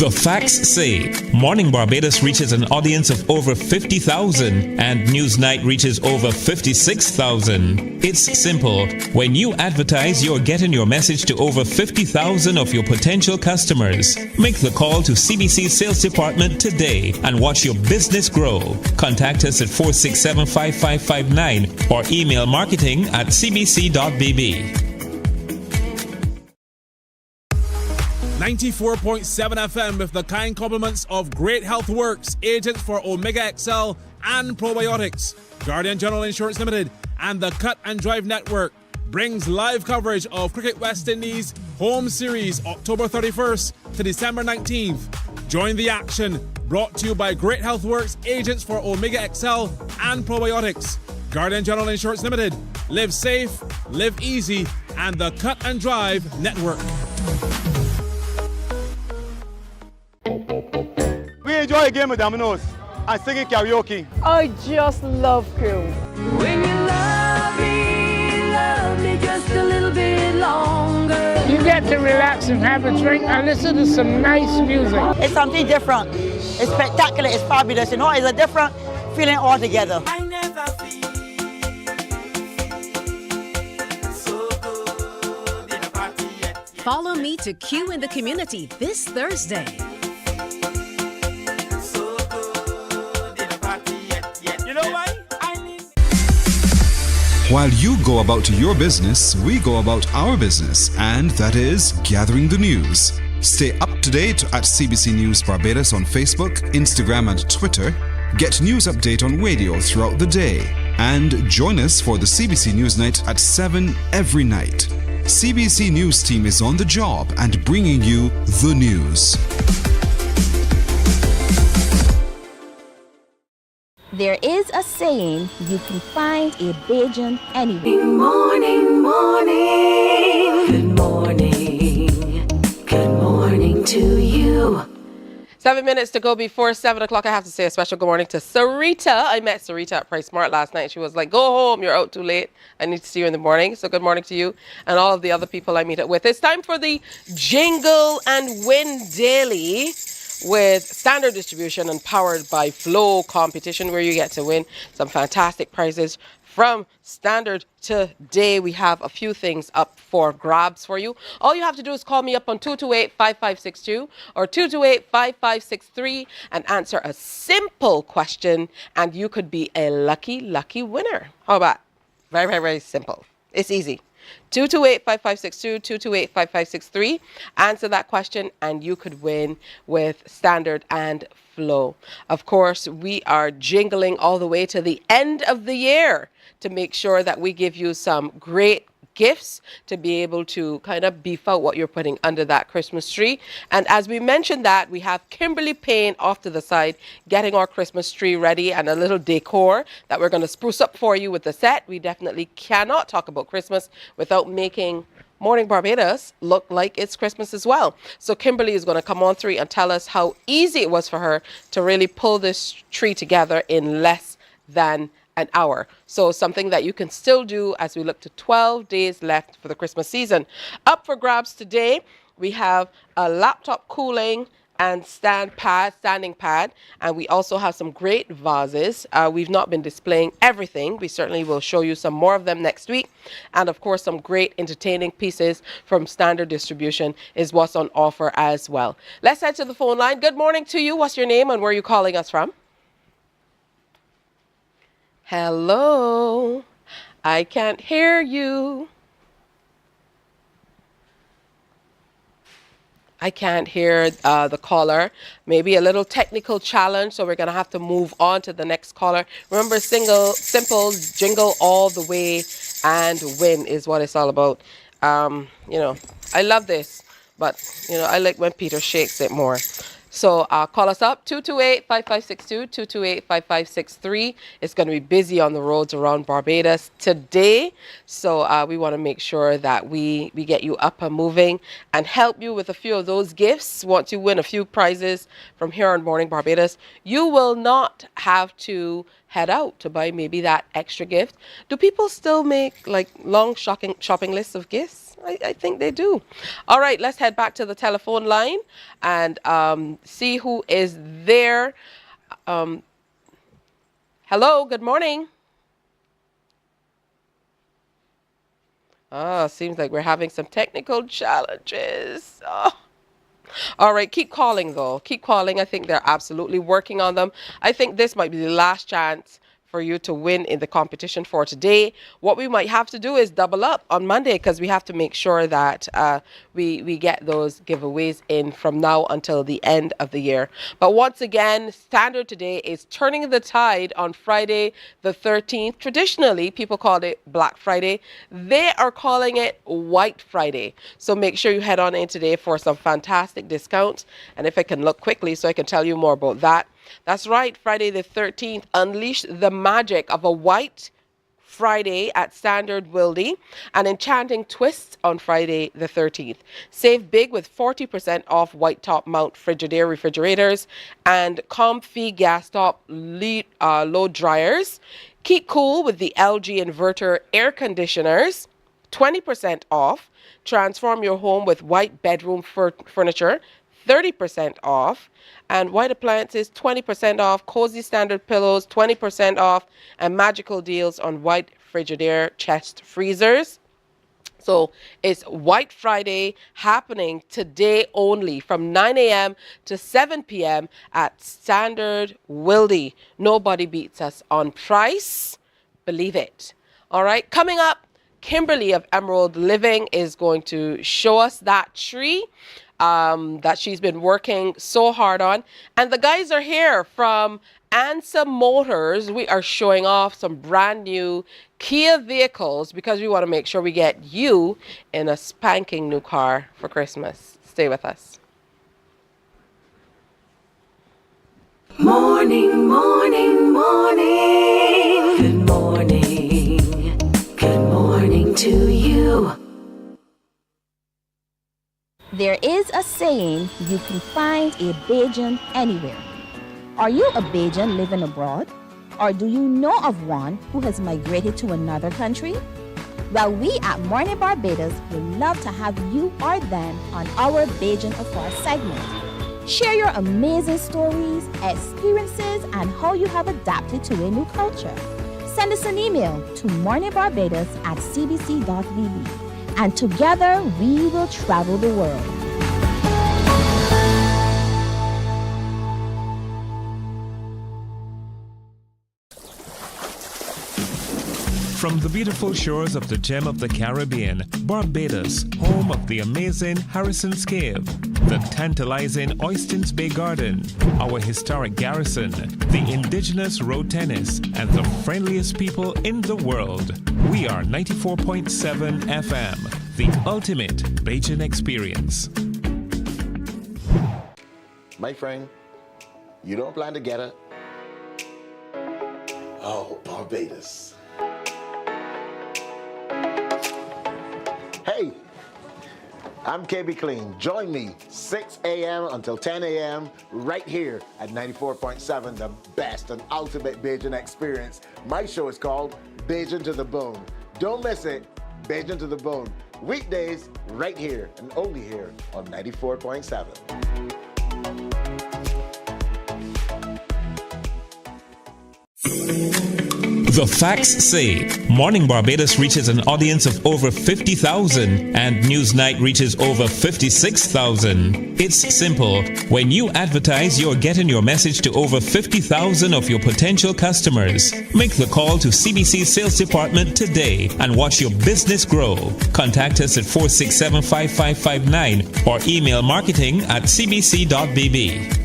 The facts say Morning Barbados reaches an audience of over 50,000 and Newsnight reaches over 56,000. It's simple. When you advertise, you're getting your message to over 50,000 of your potential customers. Make the call to CBC Sales Department today and watch your business grow. Contact us at 467-5559 or email marketing@cbc.bb. 94.7 FM with the kind compliments of Great Health Works, agents for Omega XL and Probiotics. Guardian General Insurance Limited and the Cut and Drive Network brings live coverage of Cricket West Indies Home Series October 31st to December 19th. Join the action, brought to you by Great Health Works, agents for Omega XL and Probiotics. Guardian General Insurance Limited. Live safe, live easy, and the Cut and Drive Network. We enjoy a game of dominoes and singing karaoke. I just love crew. When you love me just a little bit longer. You get to relax and have a drink and listen to some nice music. It's something different. It's spectacular. It's fabulous. You know, it's a different feeling altogether. I never feel so good in a party yet. Follow me to Q in the Community this Thursday. While you go about your business, we go about our business, and that is gathering the news. Stay up to date at CBC News Barbados on Facebook, Instagram, and Twitter. Get news update on radio throughout the day. And join us for the CBC News Night at 7 every night. CBC News team is on the job and bringing you the news. There is a saying, you can find a Bajan anywhere. Morning, morning. Good morning. Good morning to you. 7 minutes to go before 7 o'clock. I have to say a special good morning to Sarita. I met Sarita at Price Smart last night. She was like, go home, you're out too late. I need to see you in the morning. So good morning to you and all of the other people I meet up with. It's time for the Jingle and Win Daily with Standard Distribution and powered by Flow competition, where you get to win some fantastic prizes from Standard. Today we have a few things up for grabs for you. All you have to do is call me up on 228-5562 or 228-5563 and answer a simple question, and you could be a lucky winner. How about? Very, very, very simple. It's easy. 228-5562, 228-5563. Answer that question and you could win with Standard and Flow. Of course, we are jingling all the way to the end of the year to make sure that we give you some great gifts to be able to kind of beef out what you're putting under that Christmas tree. And as we mentioned that, we have Kimberly Payne off to the side getting our Christmas tree ready and a little decor that we're going to spruce up for you with the set. We definitely cannot talk about Christmas without making Morning Barbados look like it's Christmas as well. So Kimberly is going to come on through and tell us how easy it was for her to really pull this tree together in less than an hour. So something that you can still do as we look to 12 days left for the Christmas season. Up for grabs today, we have a laptop cooling and standing pad, and we also have some great vases. We've not been displaying everything. We certainly will show you some more of them next week. And of course, some great entertaining pieces from Standard Distribution is what's on offer as well. Let's head to the phone line. Good morning to you. What's your name and where are you calling us from? Hello, I can't hear you. I can't hear the caller. Maybe a little technical challenge, so we're going to have to move on to the next caller. Remember, simple, jingle all the way and win is what it's all about. You know, I love this, but, you know, I like when Peter shakes it more. So call us up, 228-5562, 228-5563. It's going to be busy on the roads around Barbados today. So we want to make sure that we get you up and moving and help you with a few of those gifts. Once you win a few prizes from here on Morning Barbados, you will not have to head out to buy maybe that extra gift. Do people still make like long shopping lists of gifts? I think they do. All right, let's head back to the telephone line and see who is there. Hello, good morning. Oh, seems like we're having some technical challenges. Oh. All right, keep calling though. Keep calling. I think they're absolutely working on them. I think this might be the last chance for you to win in the competition for today. What we might have to do is double up on Monday because we have to make sure that we get those giveaways in from now until the end of the year. But once again, Standard today is turning the tide on Friday the 13th. Traditionally, people called it Black Friday. They are calling it White Friday. So make sure you head on in today for some fantastic discounts. And if I can look quickly so I can tell you more about that. That's right, Friday the 13th, unleash the magic of a White Friday at Standard Wildy, an enchanting twist on Friday the 13th. Save big with 40% off white top mount Frigidaire refrigerators and comfy gas top low dryers. Keep cool with the LG inverter air conditioners, 20% off. Transform your home with white bedroom furniture, 30% off, and white appliances 20% off, cozy standard pillows 20% off, and magical deals on white Frigidaire chest freezers. So it's White Friday happening today only from 9 a.m. to 7 p.m. at Standard Wildy. Nobody beats us on price. Believe it. All right, coming up, Kimberly of Emerald Living is going to show us that tree that she's been working so hard on. And the guys are here from Ansa Motors. We are showing off some brand new Kia vehicles because we want to make sure we get you in a spanking new car for Christmas. Stay with us. Morning, morning, morning. Good morning. Good morning to you. There is a saying, you can find a Bajan anywhere. Are you a Bajan living abroad? Or do you know of one who has migrated to another country? Well, we at Mornin Barbados would love to have you or them on our Bajan Affair segment. Share your amazing stories, experiences, and how you have adapted to a new culture. Send us an email to morninbarbados@cbc.vb. And together we will travel the world. From the beautiful shores of the gem of the Caribbean, Barbados, home of the amazing Harrison's Cave, the tantalizing Oystins Bay Garden, our historic garrison, the indigenous road tennis, and the friendliest people in the world. We are 94.7 FM, the ultimate Bajan experience. My friend, you don't plan to get it? Oh, Barbados. Hey, I'm KB Clean. Join me 6 a.m. until 10 a.m. right here at 94.7, the best and ultimate Bajan experience. My show is called Bajan to the Bone. Don't miss it, Bajan to the Bone. Weekdays right here and only here on 94.7. The facts say Morning Barbados reaches an audience of over 50,000 and Newsnight reaches over 56,000. It's simple. When you advertise, you're getting your message to over 50,000 of your potential customers. Make the call to CBC Sales Department today and watch your business grow. Contact us at 467-5559 or email marketing@cbc.bb.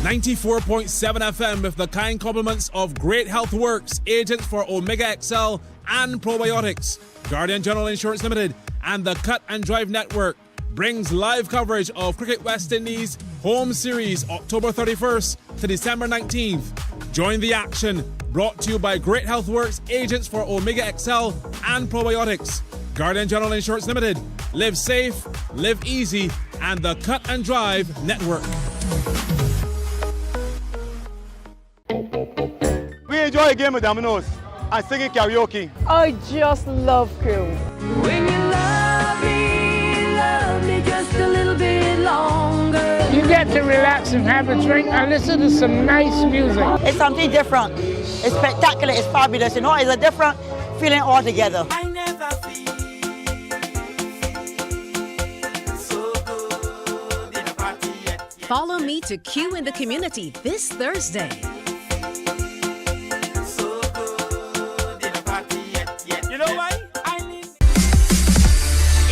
94.7 FM with the kind compliments of Great Health Works, agents for Omega XL and Probiotics, Guardian General Insurance Limited, and the Cut and Drive Network brings live coverage of Cricket West Indies Home Series October 31st to December 19th. Join the action, brought to you by Great Health Works, agents for Omega XL and Probiotics, Guardian General Insurance Limited. Live safe, live easy, and the Cut and Drive Network. We enjoy a game of dominoes and singing karaoke. I just love crew. When you love me just a little bit longer. You get to relax and have a drink and listen to some nice music. It's something different. It's spectacular. It's fabulous. You know, it's a different feeling altogether. I never feel so good in a party yet. Follow me to Q in the Community this Thursday.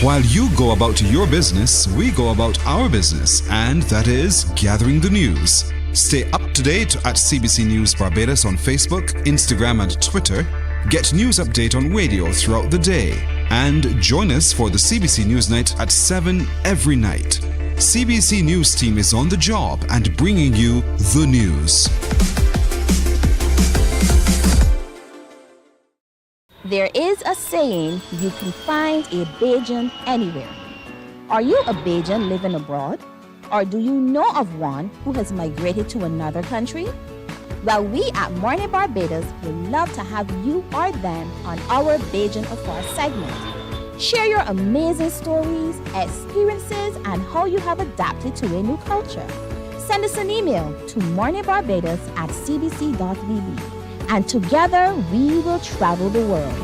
While you go about your business, we go about our business, and that is gathering the news. Stay up to date at CBC News Barbados on Facebook, Instagram, and Twitter. Get news update on radio throughout the day. And join us for the CBC News Night at 7 every night. CBC News team is on the job and bringing you the news. There is a saying, you can find a Bajan anywhere. Are you a Bajan living abroad? Or do you know of one who has migrated to another country? Well, we at Mornin Barbados would love to have you or them on our Bajan Afar segment. Share your amazing stories, experiences, and how you have adapted to a new culture. Send us an email to morninbarbados@cbc.bb. And together we will travel the world.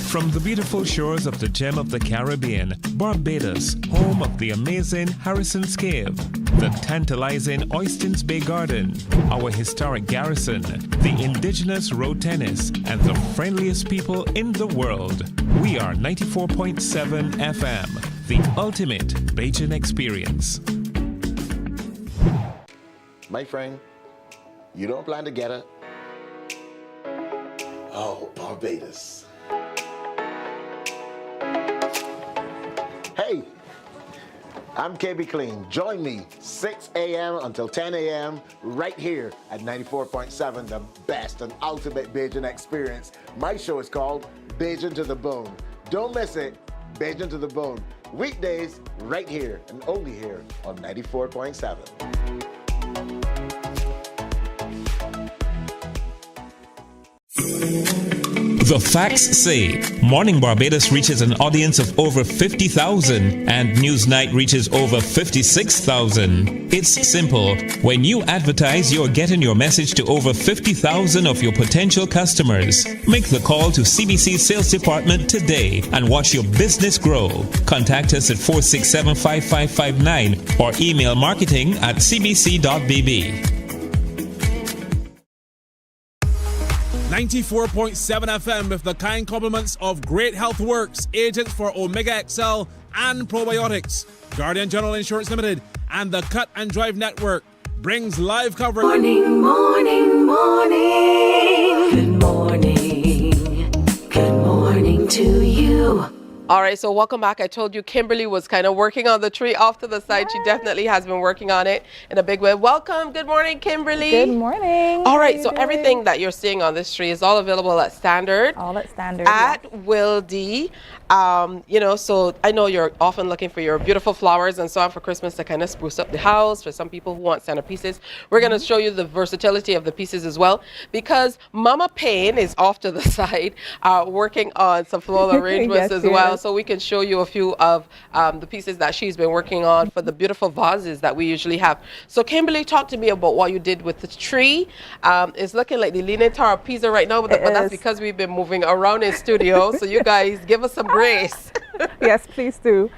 From the beautiful shores of the gem of the Caribbean, Barbados, home of the amazing Harrison's Cave, the tantalizing Oystins Bay Garden, our historic garrison, the indigenous road tennis, and the friendliest people in the world. We are 94.7 FM, the ultimate Bajan experience. My friend, you don't plan to get it? Oh, Barbados. Hey, I'm KB Clean. Join me 6 a.m. until 10 a.m. right here at 94.7, the best and ultimate Bajan experience. My show is called Bajan to the Bone. Don't miss it, Bajan to the Bone. Weekdays right here and only here on 94.7. The facts say Morning Barbados reaches an audience of over 50,000 and Newsnight reaches over 56,000. It's simple. When you advertise, you're getting your message to over 50,000 of your potential customers. Make the call to CBC Sales Department today and watch your business grow. Contact us at 467-5559 or email marketing@cbc.bb. 94.7 FM with the kind compliments of Great Health Works, agents for Omega XL and Probiotics, Guardian General Insurance Limited, and the Cut and Drive Network brings live coverage. Morning, morning, morning. Good morning. Good morning to you. All right, so welcome back. I told you Kimberly was kind of working on the tree off to the side. She definitely has been working on it in a big way. Welcome. Good morning, Kimberly. Good morning. All right, so everything that you're seeing on this tree is all available at Standard. All at Standard. At Will D. You know, so I know you're often looking for your beautiful flowers and so on for Christmas to kind of spruce up the house. For some people who want centerpieces, we're going to show you the versatility of the pieces as well, because Mama Payne is off to the side working on some floral arrangements as well. So we can show you a few of the pieces that she's been working on for the beautiful vases that we usually have. So Kimberly, talk to me about what you did with the tree. It's looking like the Leaning Tower of Pisa right now, but that's because we've been moving around in studio. So you guys give us some grace. Yes, please do.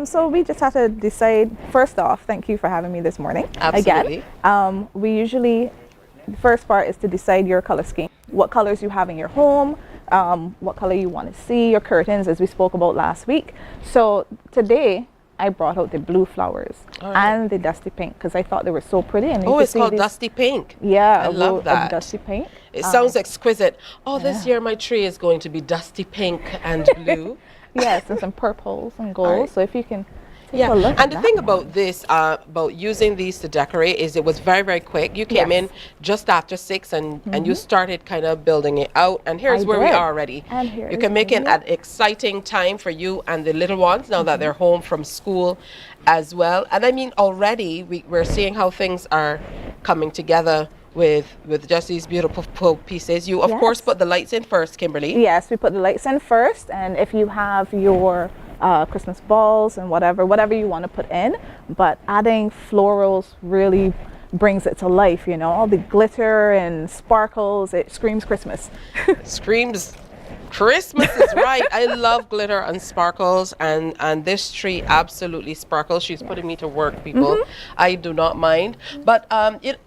So we just had to decide, first off, thank you for having me this morning. Absolutely. Again, we usually, the first part is to decide your color scheme. What colors you have in your home, what color you want to see, your curtains, as we spoke about last week. So today, I brought out the blue flowers and the dusty pink because I thought they were so pretty. And it's called dusty pink. Yeah, I love that. Dusty pink. It sounds exquisite. Oh, this year my tree is going to be dusty pink and blue. Yes, and some purples and golds. So if you can take Yeah, a look and at the thing that about this, about using these to decorate, is it was very, very quick. You came in just after 6 and you started kind of building it out. And here's where we are already. And here you can make it an exciting time for you and the little ones now that they're home from school as well. And I mean, already we're seeing how things are coming together with just these beautiful pieces. You, of course, put the lights in first, Kimberly. Yes, we put the lights in first. And if you have your Christmas balls and whatever you want to put in, but adding florals really brings it to life, you know, all the glitter and sparkles, it screams Christmas. Screams Christmas is right. I love glitter and sparkles, and this tree absolutely sparkles. She's putting me to work, people. I do not mind. But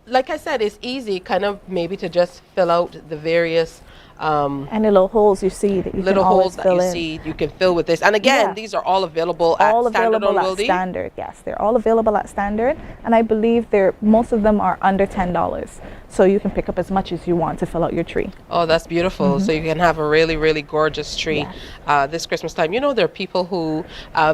like I said, it's easy kind of maybe to just fill out the various and the little holes you see that you little can holes always fill that you in. see you can fill with this. And again, these are all available at Standard on Wildy. Standard. Yes, they're all available at Standard, and I believe most of them are under $10, so you can pick up as much as you want to fill out your tree. Oh, that's beautiful. So you can have a really, really gorgeous tree this Christmas time. You know, there are people who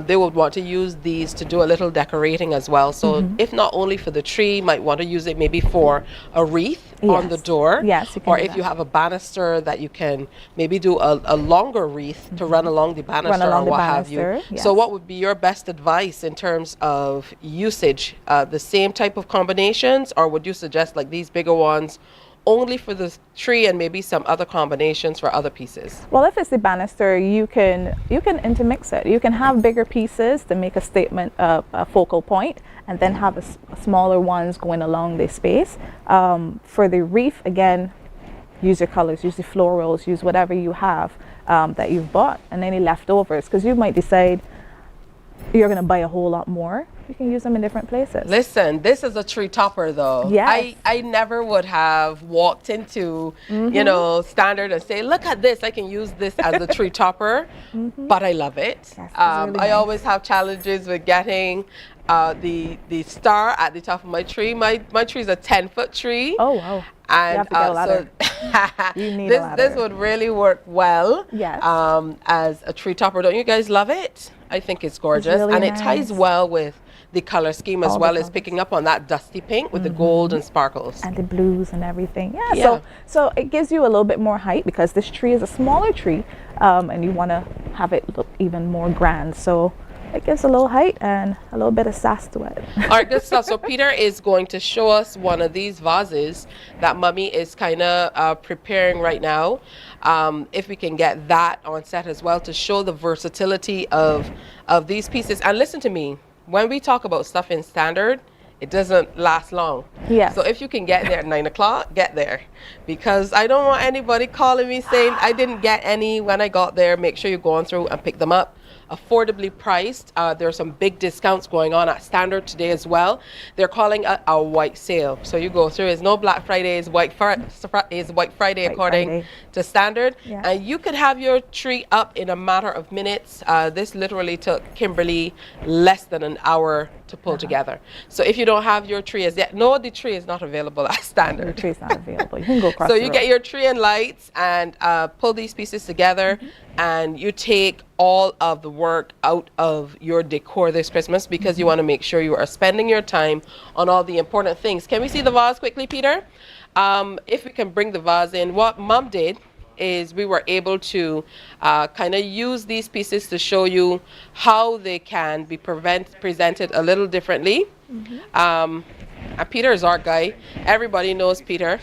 they would want to use these to do a little decorating as well. So if not only for the tree, might want to use it maybe for a wreath on the door. Yes, you can or do if that. you have a banister that you can maybe do a longer wreath to run along the banister or what have you. So what would be your best advice in terms of usage? The same type of combinations, or would you suggest like these bigger ones only for the tree and maybe some other combinations for other pieces? Well, if it's the banister, you can intermix it. You can have bigger pieces to make a statement, a focal point, and then have smaller ones going along the space. For the wreath, again, use your colors, use the florals, use whatever you have that you've bought, and any leftovers, because you might decide you're going to buy a whole lot more. You can use them in different places. Listen, this is a tree topper though. Yes. I never would have walked into, you know, Standard and say, look at this, I can use this as a tree topper, but I love it. Yes, I always have challenges with getting the star at the top of my tree. My tree is a 10-foot tree. Oh, wow. And you have to get a ladder. so you need a ladder. this would really work well as a tree topper. Don't you guys love it? I think it's gorgeous. It's really and it ties well with the color scheme as well as picking up on that dusty pink with the gold and sparkles. And the blues and everything. Yeah. So it gives you a little bit more height because this tree is a smaller tree and you want to have it look even more grand. So it gives a little height and a little bit of sass to it. All right, good stuff. So Peter is going to show us one of these vases that Mummy is kind of preparing right now. If we can get that on set as well to show the versatility of these pieces. And listen to me, when we talk about stuff in standard, it doesn't last long. Yeah. So if you can get there at 9 o'clock, get there. Because I don't want anybody calling me saying I didn't get any when I got there. Make sure you go on through and pick them up. Affordably priced. There are some big discounts going on at Standard today as well. They're calling it a white sale. So you go through. It's no Black Friday. It's White Friday according to Standard. Yeah. And you could have your tree up in a matter of minutes. This literally took Kimberly less than an hour to pull together. So if you don't have your tree as yet, no, the tree is not available at Standard. The tree is not available. You can go across So the you road. get your tree and lights and pull these pieces together, and you take all of the work out of your decor this Christmas because you want to make sure you are spending your time on all the important things. Can we see the vase quickly, Peter? If we can bring the vase in, what Mom did is we were able to kind of use these pieces to show you how they can be presented a little differently. And Peter is our guy. Everybody knows Peter.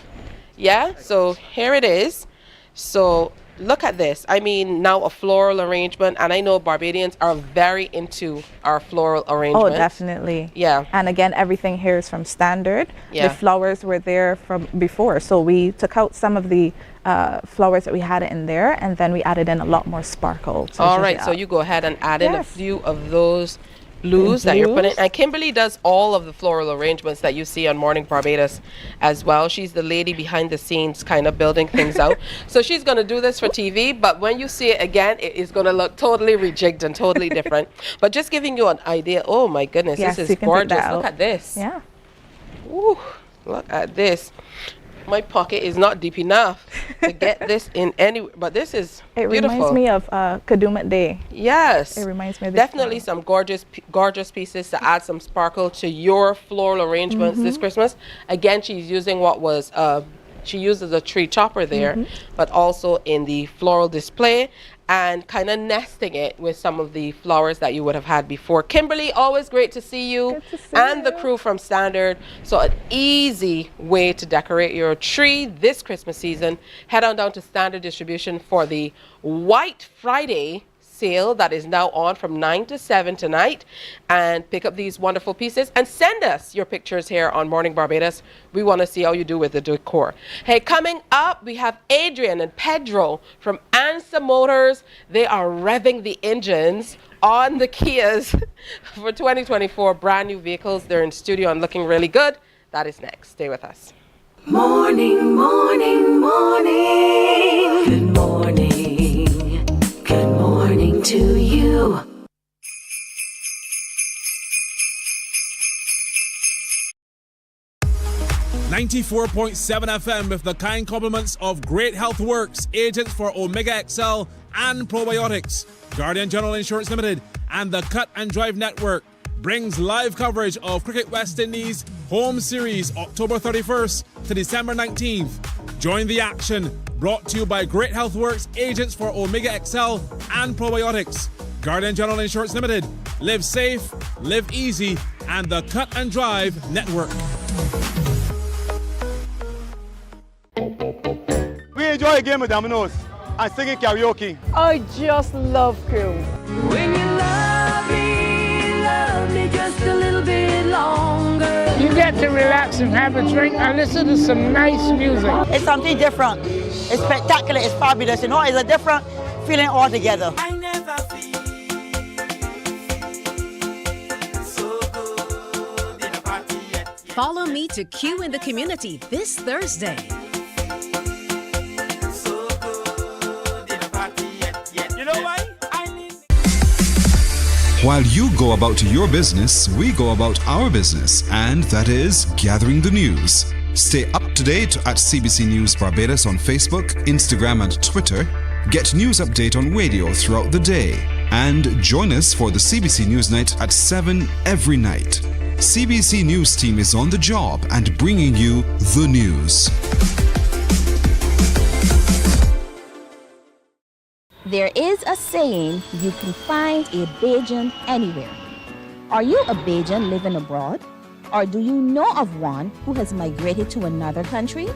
Yeah, so here it is. So look at this. I mean, now a floral arrangement, and I know Barbadians are very into our floral arrangements. Oh, definitely. Yeah. And again, everything here is from Standard. Yeah. The flowers were there from before, so we took out some of the flowers that we had in there, and then we added in a lot more sparkle. All right, so you go ahead and add in a few of those blues that you're putting. And Kimberly does all of the floral arrangements that you see on Morning Barbados as well. She's the lady behind the scenes kind of building things out. So she's going to do this for TV, but when you see it again, it is going to look totally rejigged and totally different. But just giving you an idea. Oh my goodness, Yes, this you is can take gorgeous. that Look out. at this. Yeah. Ooh, look at this. My pocket is not deep enough to get this in any, but this is It beautiful. reminds me of Kadumat Day. Yes. It reminds me of this definitely some gorgeous pieces to add some sparkle to your floral arrangements this Christmas. Again, she's using what was she uses a tree chopper there, but also in the floral display and kind of nesting it with some of the flowers that you would have had before. Kimberly, always great to see you and the crew from Standard. So an easy way to decorate your tree this Christmas season. Head on down to Standard Distribution for the White Friday sale that is now on from 9 to 7 tonight, and pick up these wonderful pieces and send us your pictures here on Morning Barbados. We want to see how you do with the decor. Hey, coming up, we have Adrian and Pedro from Ansa Motors. They are revving the engines on the Kias for 2024 brand new vehicles. They're in studio and looking really good. That is next. Stay with us. Morning, morning, morning. Good morning. Good morning to you. .7 FM with the kind compliments of Great Health Works, agents for Omega XL and Probiotics. Guardian General Insurance Limited and the Cut and Drive Network brings live coverage of Cricket West Indies Home Series October 31st to December 19th. Join the action, brought to you by Great Health Works, agents for Omega XL and Probiotics. Guardian General Insurance Limited. Live safe, live easy, and the Cut and Drive Network. We enjoy a game of dominoes and singing karaoke. I just love crew. When you love me just a little bit longer. You get to relax and have a drink and listen to some nice music. It's something different. It's spectacular. It's fabulous. You know, it's a different feeling altogether. Follow me to Q in the Community this Thursday. You know why? While you go about your business, we go about our business, and that is gathering the news. Stay up to date at CBC News Barbados on Facebook, Instagram, and Twitter. Get news update on radio throughout the day. And join us for the CBC News Night at 7 every night. CBC News team is on the job and bringing you the news. There is a saying, you can find a Bajan anywhere. Are you a Bajan living abroad? Or do you know of one who has migrated to another country?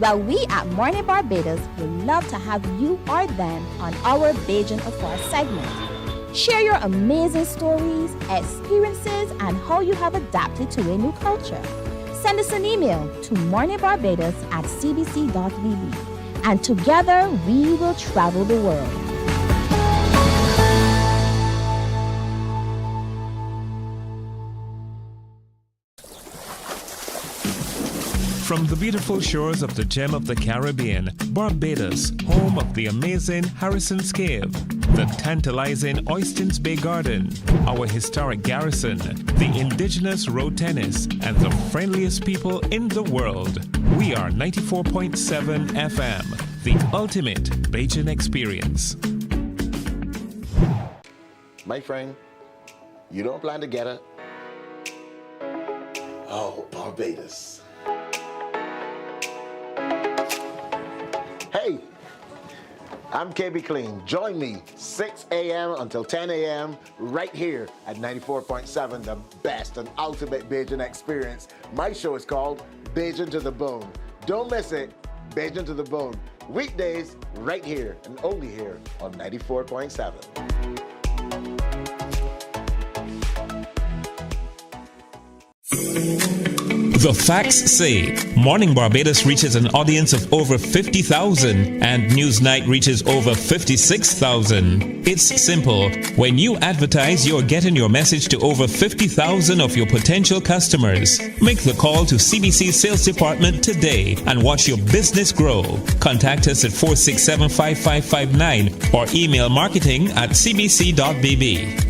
Well, we at Mornin Barbados would love to have you or them on our Bajan Afar segment. Share your amazing stories, experiences, and how you have adapted to a new culture. Send us an email to morninbarbados@cbc.vb, and together we will travel the world. From the beautiful shores of the gem of the Caribbean, Barbados, home of the amazing Harrison's Cave, the tantalizing Oystins Bay Garden, our historic garrison, the indigenous road tennis, and the friendliest people in the world. We are 94.7 FM, the ultimate Bajan experience. My friend, you don't plan to get it? Oh, Barbados. Hey, I'm KB Clean. Join me 6 a.m. until 10 a.m. right here at 94.7, the best and ultimate Bajan experience. My show is called Bajan to the Bone. Don't miss it, Bajan to the Bone. Weekdays right here and only here on 94.7. The facts say Morning Barbados reaches an audience of over 50,000 and Newsnight reaches over 56,000. It's simple. When you advertise, you're getting your message to over 50,000 of your potential customers. Make the call to CBC Sales Department today and watch your business grow. Contact us at 467-5559 or email marketing@cbc.bb.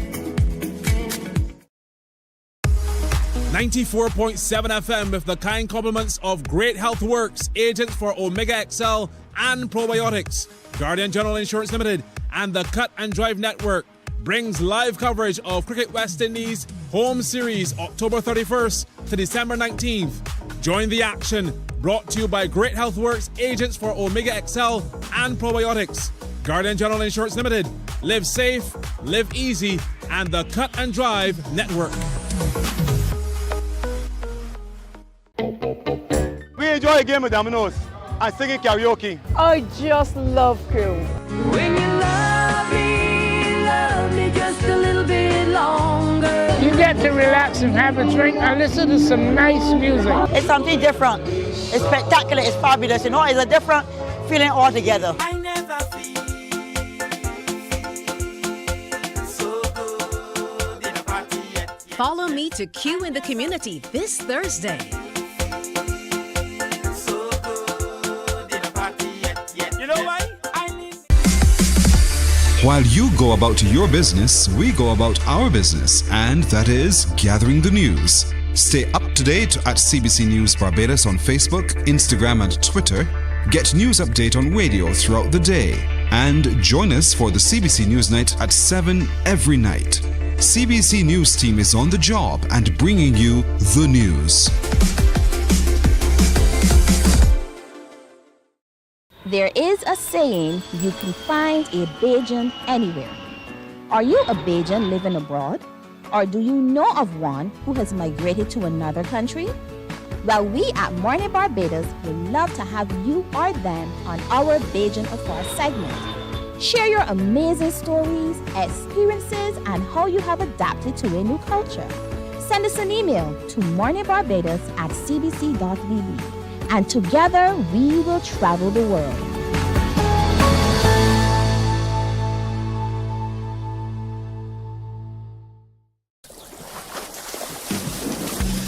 94.7 FM with the kind compliments of Great Health Works, agents for Omega XL and Probiotics, Guardian General Insurance Limited, and the Cut and Drive Network brings live coverage of Cricket West Indies Home Series October 31st to December 19th. Join the action, brought to you by Great Health Works, agents for Omega XL and Probiotics, Guardian General Insurance Limited. Live safe, live easy, and the Cut and Drive Network. We enjoy a game of dominoes and singing karaoke. I just love crew. When you love me just a little bit longer. You get to relax and have a drink and listen to some nice music. It's something different. It's spectacular. It's fabulous. You know, it's a different feeling altogether. I never feel so good in a party yet. Follow me to Q in the Community this Thursday. While you go about your business, we go about our business, and that is gathering the news. Stay up to date at CBC News Barbados on Facebook, Instagram, and Twitter. Get news update on radio throughout the day. And join us for the CBC News Night at 7 every night. CBC News team is on the job and bringing you the news. There is a saying, you can find a Bajan anywhere. Are you a Bajan living abroad? Or do you know of one who has migrated to another country? Well, we at Mornin Barbados would love to have you or them on our Bajan Afar segment. Share your amazing stories, experiences, and how you have adapted to a new culture. Send us an email to morninbarbados@cbc.vb, and together we will travel the world.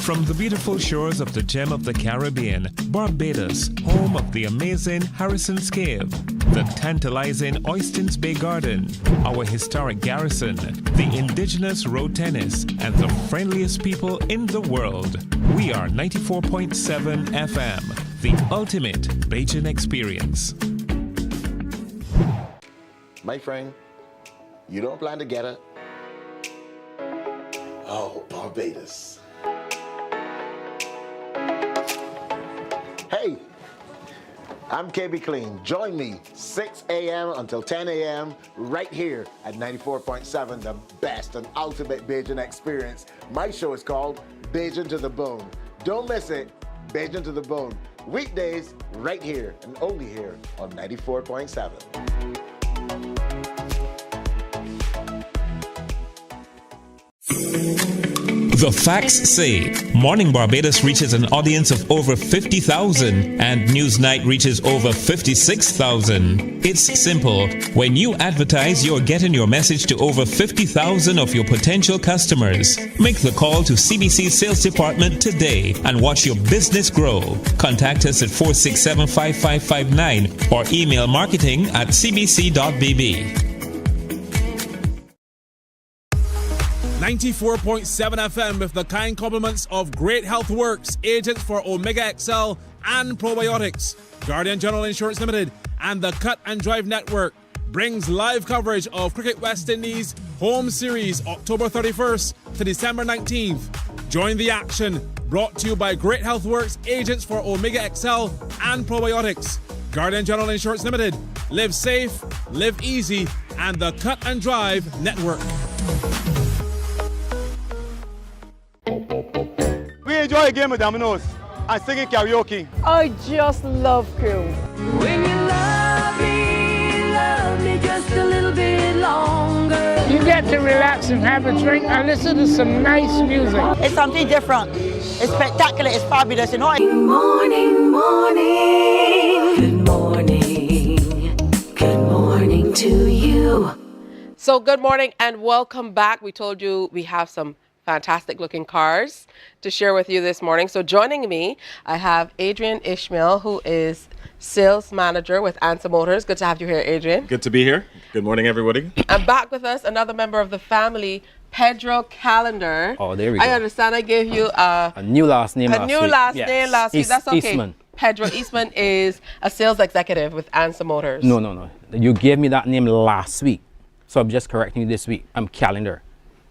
From the beautiful shores of the gem of the Caribbean, Barbados, home of the amazing Harrison's Cave, the tantalizing Oystins Bay Garden, our historic garrison, the indigenous road tennis, and the friendliest people in the world. We are 94.7 FM, the ultimate Bajan experience. My friend, you don't plan to get it? Oh, Barbados. Hey, I'm KB Clean. Join me 6 a.m. until 10 a.m. right here at 94.7, the best and ultimate Bajan experience. My show is called Bajan to the Bone. Don't miss it. Bajan to the Bone. Weekdays right here and only here on 94.7. The facts say Morning Barbados reaches an audience of over 50,000 and Newsnight reaches over 56,000. It's simple. When you advertise, you're getting your message to over 50,000 of your potential customers. Make the call to CBC Sales Department today and watch your business grow. Contact us at 467-5559 or email marketing@cbc.bb. 94.7 FM with the kind compliments of Great Health Works, agents for Omega XL and Probiotics. Guardian General Insurance Limited and the Cut and Drive Network brings live coverage of Cricket West Indies Home Series October 31st to December 19th. Join the action, brought to you by Great Health Works, agents for Omega XL and Probiotics. Guardian General Insurance Limited. Live safe, live easy, and the Cut and Drive Network. We enjoy a game of dominoes and singing karaoke. I just love crew. When you love me just a little bit longer. You get to relax and have a drink and listen to some nice music. It's something different. It's spectacular. It's fabulous. You know. Morning, morning. Good morning. Good morning to you. So good morning and welcome back. We told you we have some fantastic looking cars to share with you this morning. So joining me, I have Adrian Ishmael, who is sales manager with Ansa Motors. Good to have you here, Adrian. Good to be here. Good morning, everybody. And back with us, another member of the family, Pedro Calendar. Oh, there we go. I understand I gave you a new last name last week. Name last week. That's okay. Eastman. Pedro Eastman is a sales executive with Ansa Motors. No. You gave me that name last week. So I'm just correcting you this week. I'm Calendar.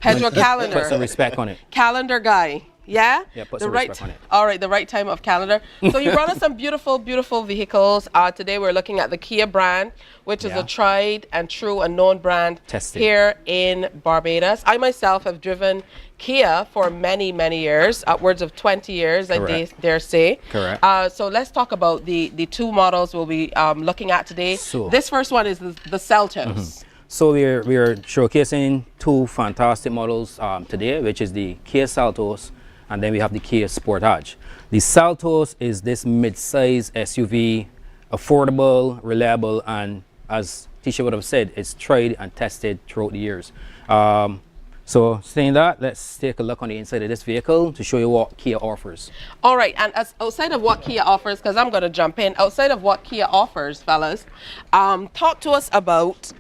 Pedro Calendar. Put some respect on it. Calendar guy. Yeah? Yeah, put some respect on it. All right, the right time of calendar. So you brought us some beautiful, beautiful vehicles. Today we're looking at the Kia brand, which is a tried and true and known brand here in Barbados. I myself have driven Kia for many, many years, upwards of 20 years, I dare say. Correct. So let's talk about the two models we'll be looking at today. This first one is the Seltos. So we're showcasing two fantastic models today, which is the Kia Seltos, and then we have the Kia Sportage. The Seltos is this mid-size SUV, affordable, reliable, and as Tisha would have said, it's tried and tested throughout the years. So saying that, let's take a look on the inside of this vehicle to show you what Kia offers. All right, and outside of what Kia offers, because I'm going to jump in, outside of what Kia offers, fellas, talk to us about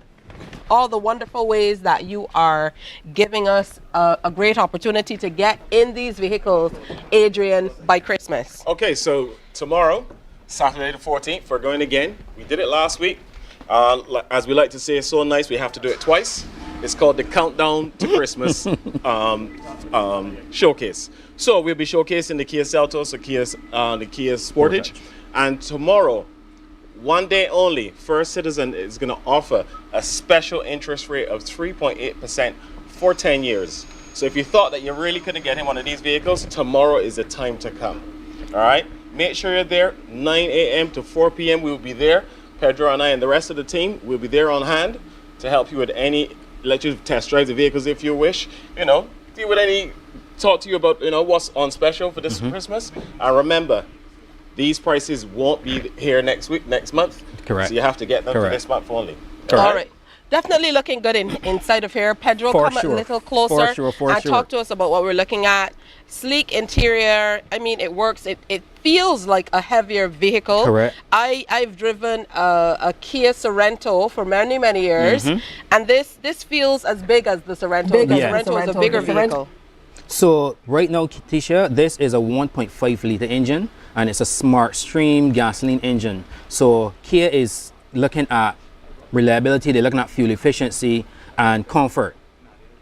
all the wonderful ways that you are giving us a great opportunity to get in these vehicles, Adrian, by Christmas. Okay, so tomorrow, Saturday the 14th, we're going again. We did it last week. As we like to say, it's so nice we have to do it twice. It's called the Countdown to Christmas showcase. So we'll be showcasing the Kia Seltos, the Kia Sportage. And tomorrow, one day only, First Citizen is going to offer a special interest rate of 3.8% for 10 years. So if you thought that you really couldn't get in one of these vehicles, tomorrow is the time to come. All right? Make sure you're there, 9 a.m. to 4 p.m. We will be there. Pedro and I and the rest of the team will be there on hand to help you with let you test drive the vehicles if you wish. Deal with talk to you about, what's on special for this Christmas. And remember, these prices won't be here next month. Correct. So you have to get them for this month only. All right. Definitely looking good inside of here. Pedro, come a little closer and talk to us about what we're looking at. Sleek interior. I mean, it works. It feels like a heavier vehicle. Correct. I've driven a Kia Sorento for many, many years, and this feels as big as the Sorento. The Sorento is a bigger vehicle. So right now, Tisha, this is a 1.5 liter engine, and it's a Smart Stream gasoline engine. So Kia is looking at reliability, they're looking at fuel efficiency and comfort,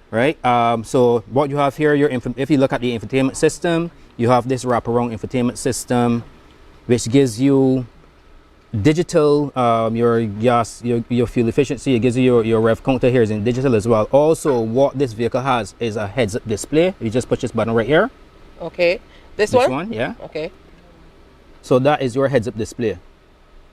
right? So what you have here, if you look at the infotainment system, you have this wraparound infotainment system, which gives you digital, your gas, your fuel efficiency. It gives you your rev counter here is in digital as well. Also, what this vehicle has is a heads-up display. You just push this button right here. Okay. This one? Yeah. Okay. So that is your heads-up display.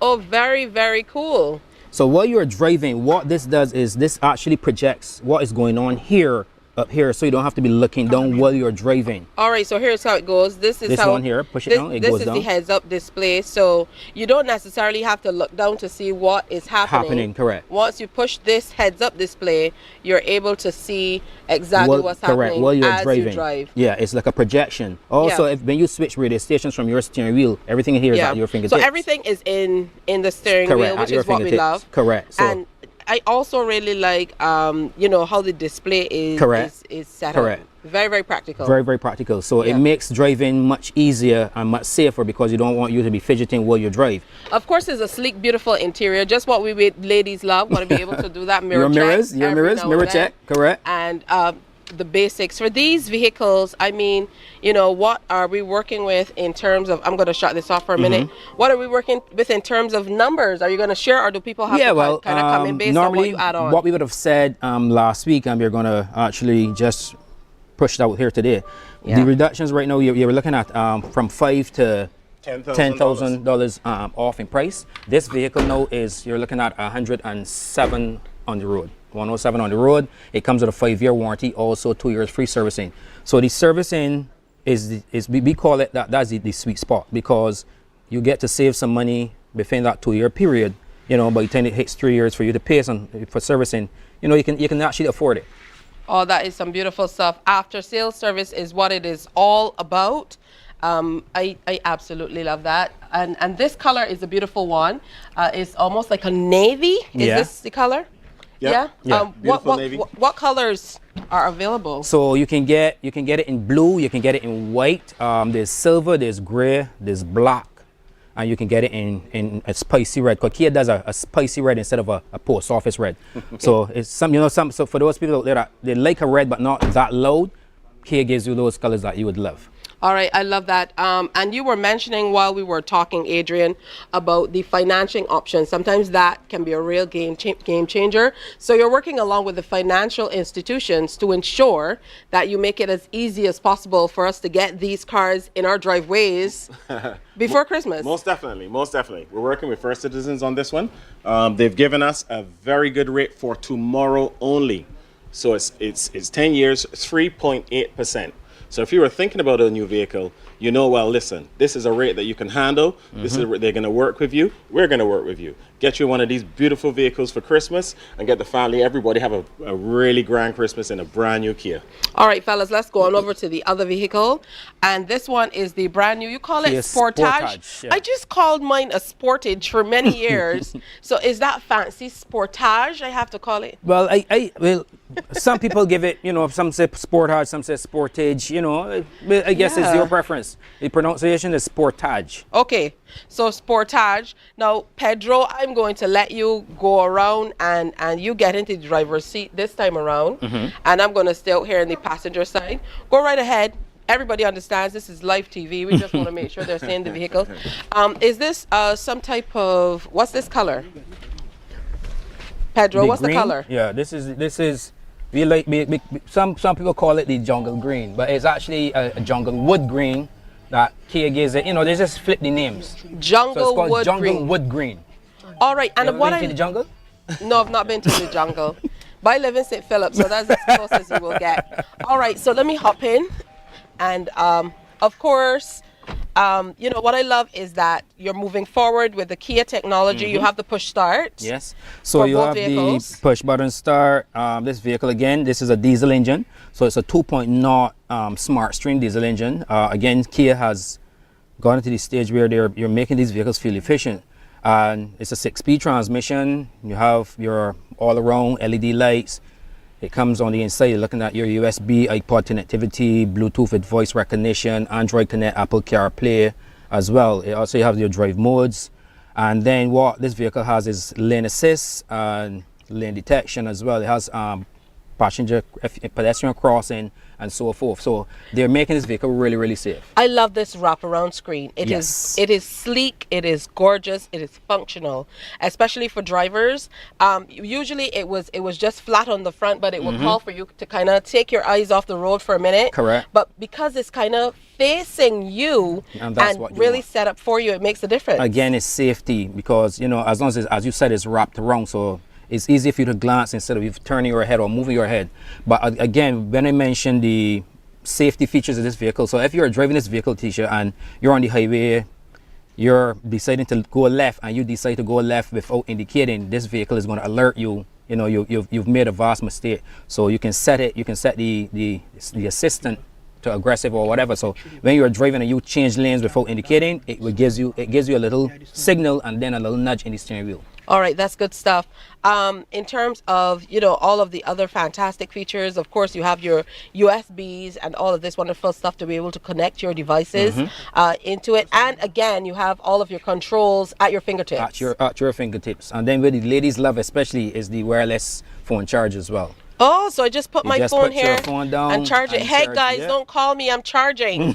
Oh, very, very cool. So while you're driving, what this does is this actually projects what is going on here, up here, so you don't have to be looking down while you're driving. All right, so here's how it goes. This is this how one here, push it down, it goes down. This is the heads-up display, so you don't necessarily have to look down to see what is happening. Correct. Once you push this heads-up display, you're able to see exactly what's happening while you're as driving. you drive. Yeah, it's like a projection. Also, when you switch radio stations from your steering wheel, everything here is at your fingertips. So everything is in the steering wheel, which is what we love. Correct. So, and I also really like, you know, how the display is set up. Very, very practical. Very, very practical. So it makes driving much easier and much safer because you don't want you to be fidgeting while you drive. Of course, it's a sleek, beautiful interior. Just what we ladies love. Want to be able to do that mirror check. Your mirror check. Correct. And the basics for these vehicles. I mean, you know, what are we working with in terms of? I'm going to shut this off for a minute. What are we working with in terms of numbers? Are you going to share, or do people have to kind of come in based on what you add on? What we would have said last week, and we're going to actually just push it out here today. The reductions right now, you're looking at from $5,000 to $10,000 off in price. This vehicle now you're looking at 107 on the road. 107 on the road. It comes with a 5-year warranty, also 2 years free servicing. So the servicing is we call it that's the sweet spot, because you get to save some money within that 2-year period. You know, by the time it hits 3 years for you to pay for servicing, you know, you can actually afford it. Oh, that is some beautiful stuff. After sales service is what it is all about. I absolutely love that. And this color is a beautiful one. It's almost like a navy. Is this the color? Yeah. What colors are available? So you can get it in blue, you can get it in white. There's silver, there's gray, there's black, and you can get it in a spicy red. Because Kia does a spicy red instead of a post office red. So it's so for those people out there that they like a red but not that loud, Kia gives you those colors that you would love. All right, I love that. And you were mentioning while we were talking, Adrian, about the financing options. Sometimes that can be a real game changer. So you're working along with the financial institutions to ensure that you make it as easy as possible for us to get these cars in our driveways before Christmas. Most definitely. We're working with First Citizens on this one. They've given us a very good rate for tomorrow only. So it's 10 years, 3.8%. So if you were thinking about a new vehicle, you know, well, listen, this is a rate that you can handle. This is they're going to work with you. We're going to work with you. Get you one of these beautiful vehicles for Christmas and get the family, everybody have a really grand Christmas in a brand new Kia. All right, fellas, let's go on over to the other vehicle. And this one is the brand new, you call it Sportage? Yeah. I just called mine a Sportage for many years. So is that fancy? Sportage, I have to call it? Well, well, some people give it, you know, some say Sportage, some say Sportage, you know, I guess it's your preference. The pronunciation is Sportage. Okay, so Sportage. Now, Pedro, I'm going to let you go around and you get into the driver's seat this time around. And I'm going to stay out here in the passenger side. Go right ahead. Everybody understands this is live TV. We just want to make sure they're seeing the vehicle. Is this some type of, what's this color? Pedro, what's green? The color? Yeah, this is some people call it the jungle green, but it's actually a jungle wood green that Kia gives it. You know, they just flip the names. Jungle so it's called wood jungle green. wood green. All right, and what been to the jungle? No, I've not been to the jungle. But I live in St. Philip, so that's as close as you will get. All right, so let me hop in, and of course, you know what I love is that you're moving forward with the Kia technology. You have the push start. Yes. So you have the push button start. This vehicle again, this is a diesel engine. So it's a 2.0 smart stream diesel engine. Again, Kia has gone into the stage where you're making these vehicles feel efficient. And it's a 6-speed transmission. You have your all-around LED lights. It comes on the inside. You're looking at your USB, iPod connectivity, Bluetooth with voice recognition, Android Connect, Apple CarPlay as well. It also you have your drive modes. And then what this vehicle has is lane assist and lane detection as well. It has pedestrian crossing, and so forth. So they're making this vehicle really, really safe. I love this wraparound screen. Yes. It is sleek, it is gorgeous, it is functional, especially for drivers. Usually it was just flat on the front, but it would call for you to kind of take your eyes off the road for a minute. Correct. But because it's kind of facing you And that's what you really want. set up for you, it makes a difference. Again, it's safety because, you know, as long as you said, it's wrapped around, so it's easy for you to glance instead of you turning your head or moving your head. But again, when I mentioned the safety features of this vehicle, so if you're driving this vehicle, teacher, and you're on the highway, you're deciding to go left, and you decide to go left without indicating, this vehicle is going to alert you. You know, you've made a vast mistake. So you can set it. You can set the assistant to aggressive or whatever. So when you're driving and you change lanes without indicating, it gives you a little signal and then a little nudge in the steering wheel. All right, that's good stuff. In terms of, you know, all of the other fantastic features, of course, you have your USBs and all of this wonderful stuff to be able to connect your devices into it. And again, you have all of your controls at your fingertips. At your fingertips. And then what the ladies love especially is the wireless phone charge as well. Oh, so I just put my phone here your phone down and charge it. Hey guys, don't call me, I'm charging.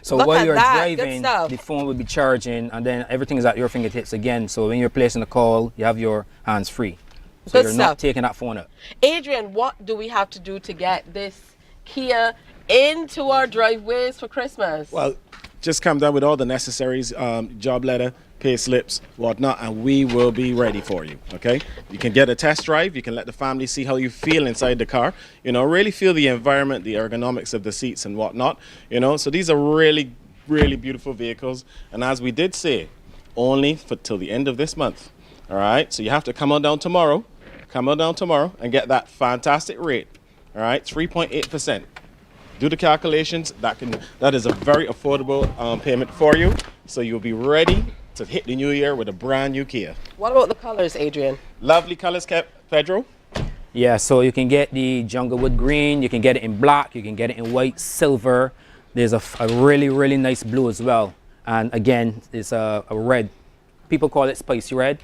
So Look while at you're that. driving, the phone will be charging, and then everything is at your fingertips again. So when you're placing a call, you have your hands free. So Good you're stuff. not taking that phone up. Adrian, what do we have to do to get this Kia into our driveways for Christmas? Well, just come down with all the necessaries, job letter, pay slips, whatnot, and we will be ready for you, okay? You can get a test drive. You can let the family see how you feel inside the car. You know, really feel the environment, the ergonomics of the seats and whatnot, you know? So these are really, really beautiful vehicles. And as we did say, only for till the end of this month, all right? So you have to come on down tomorrow and get that fantastic rate, all right? 3.8%. Do the calculations. That is a very affordable payment for you. So you'll be ready to hit the new year with a brand new Kia. What about the colors, Adrian? Lovely colors, Pedro. Yeah, so you can get the junglewood green, you can get it in black, you can get it in white, silver. There's a really, really nice blue as well. And again, it's a red. People call it spicy red.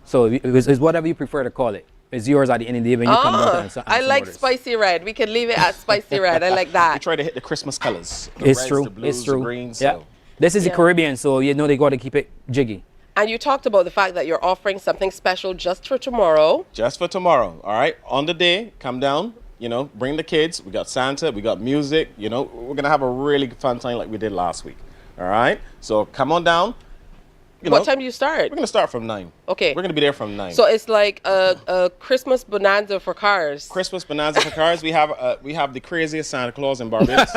So it's whatever you prefer to call it. It's yours at the end of the day when you come down to I like spicy red. We can leave it at spicy red. I like that. We try to hit the Christmas colors. The It's reds, true. The blues, It's true. The greens. Yeah. So. This is the Caribbean, so you know they got to keep it jiggy. And you talked about the fact that you're offering something special just for tomorrow. Just for tomorrow, all right? On the day, come down, you know, bring the kids. We got Santa, we got music, you know. We're going to have a really fun time like we did last week, all right? So come on down. What time do you start? We're going to start from 9. Okay. We're going to be there from 9. So it's like a Christmas bonanza for cars. Christmas bonanza for cars. We have the craziest Santa Claus in Barbados.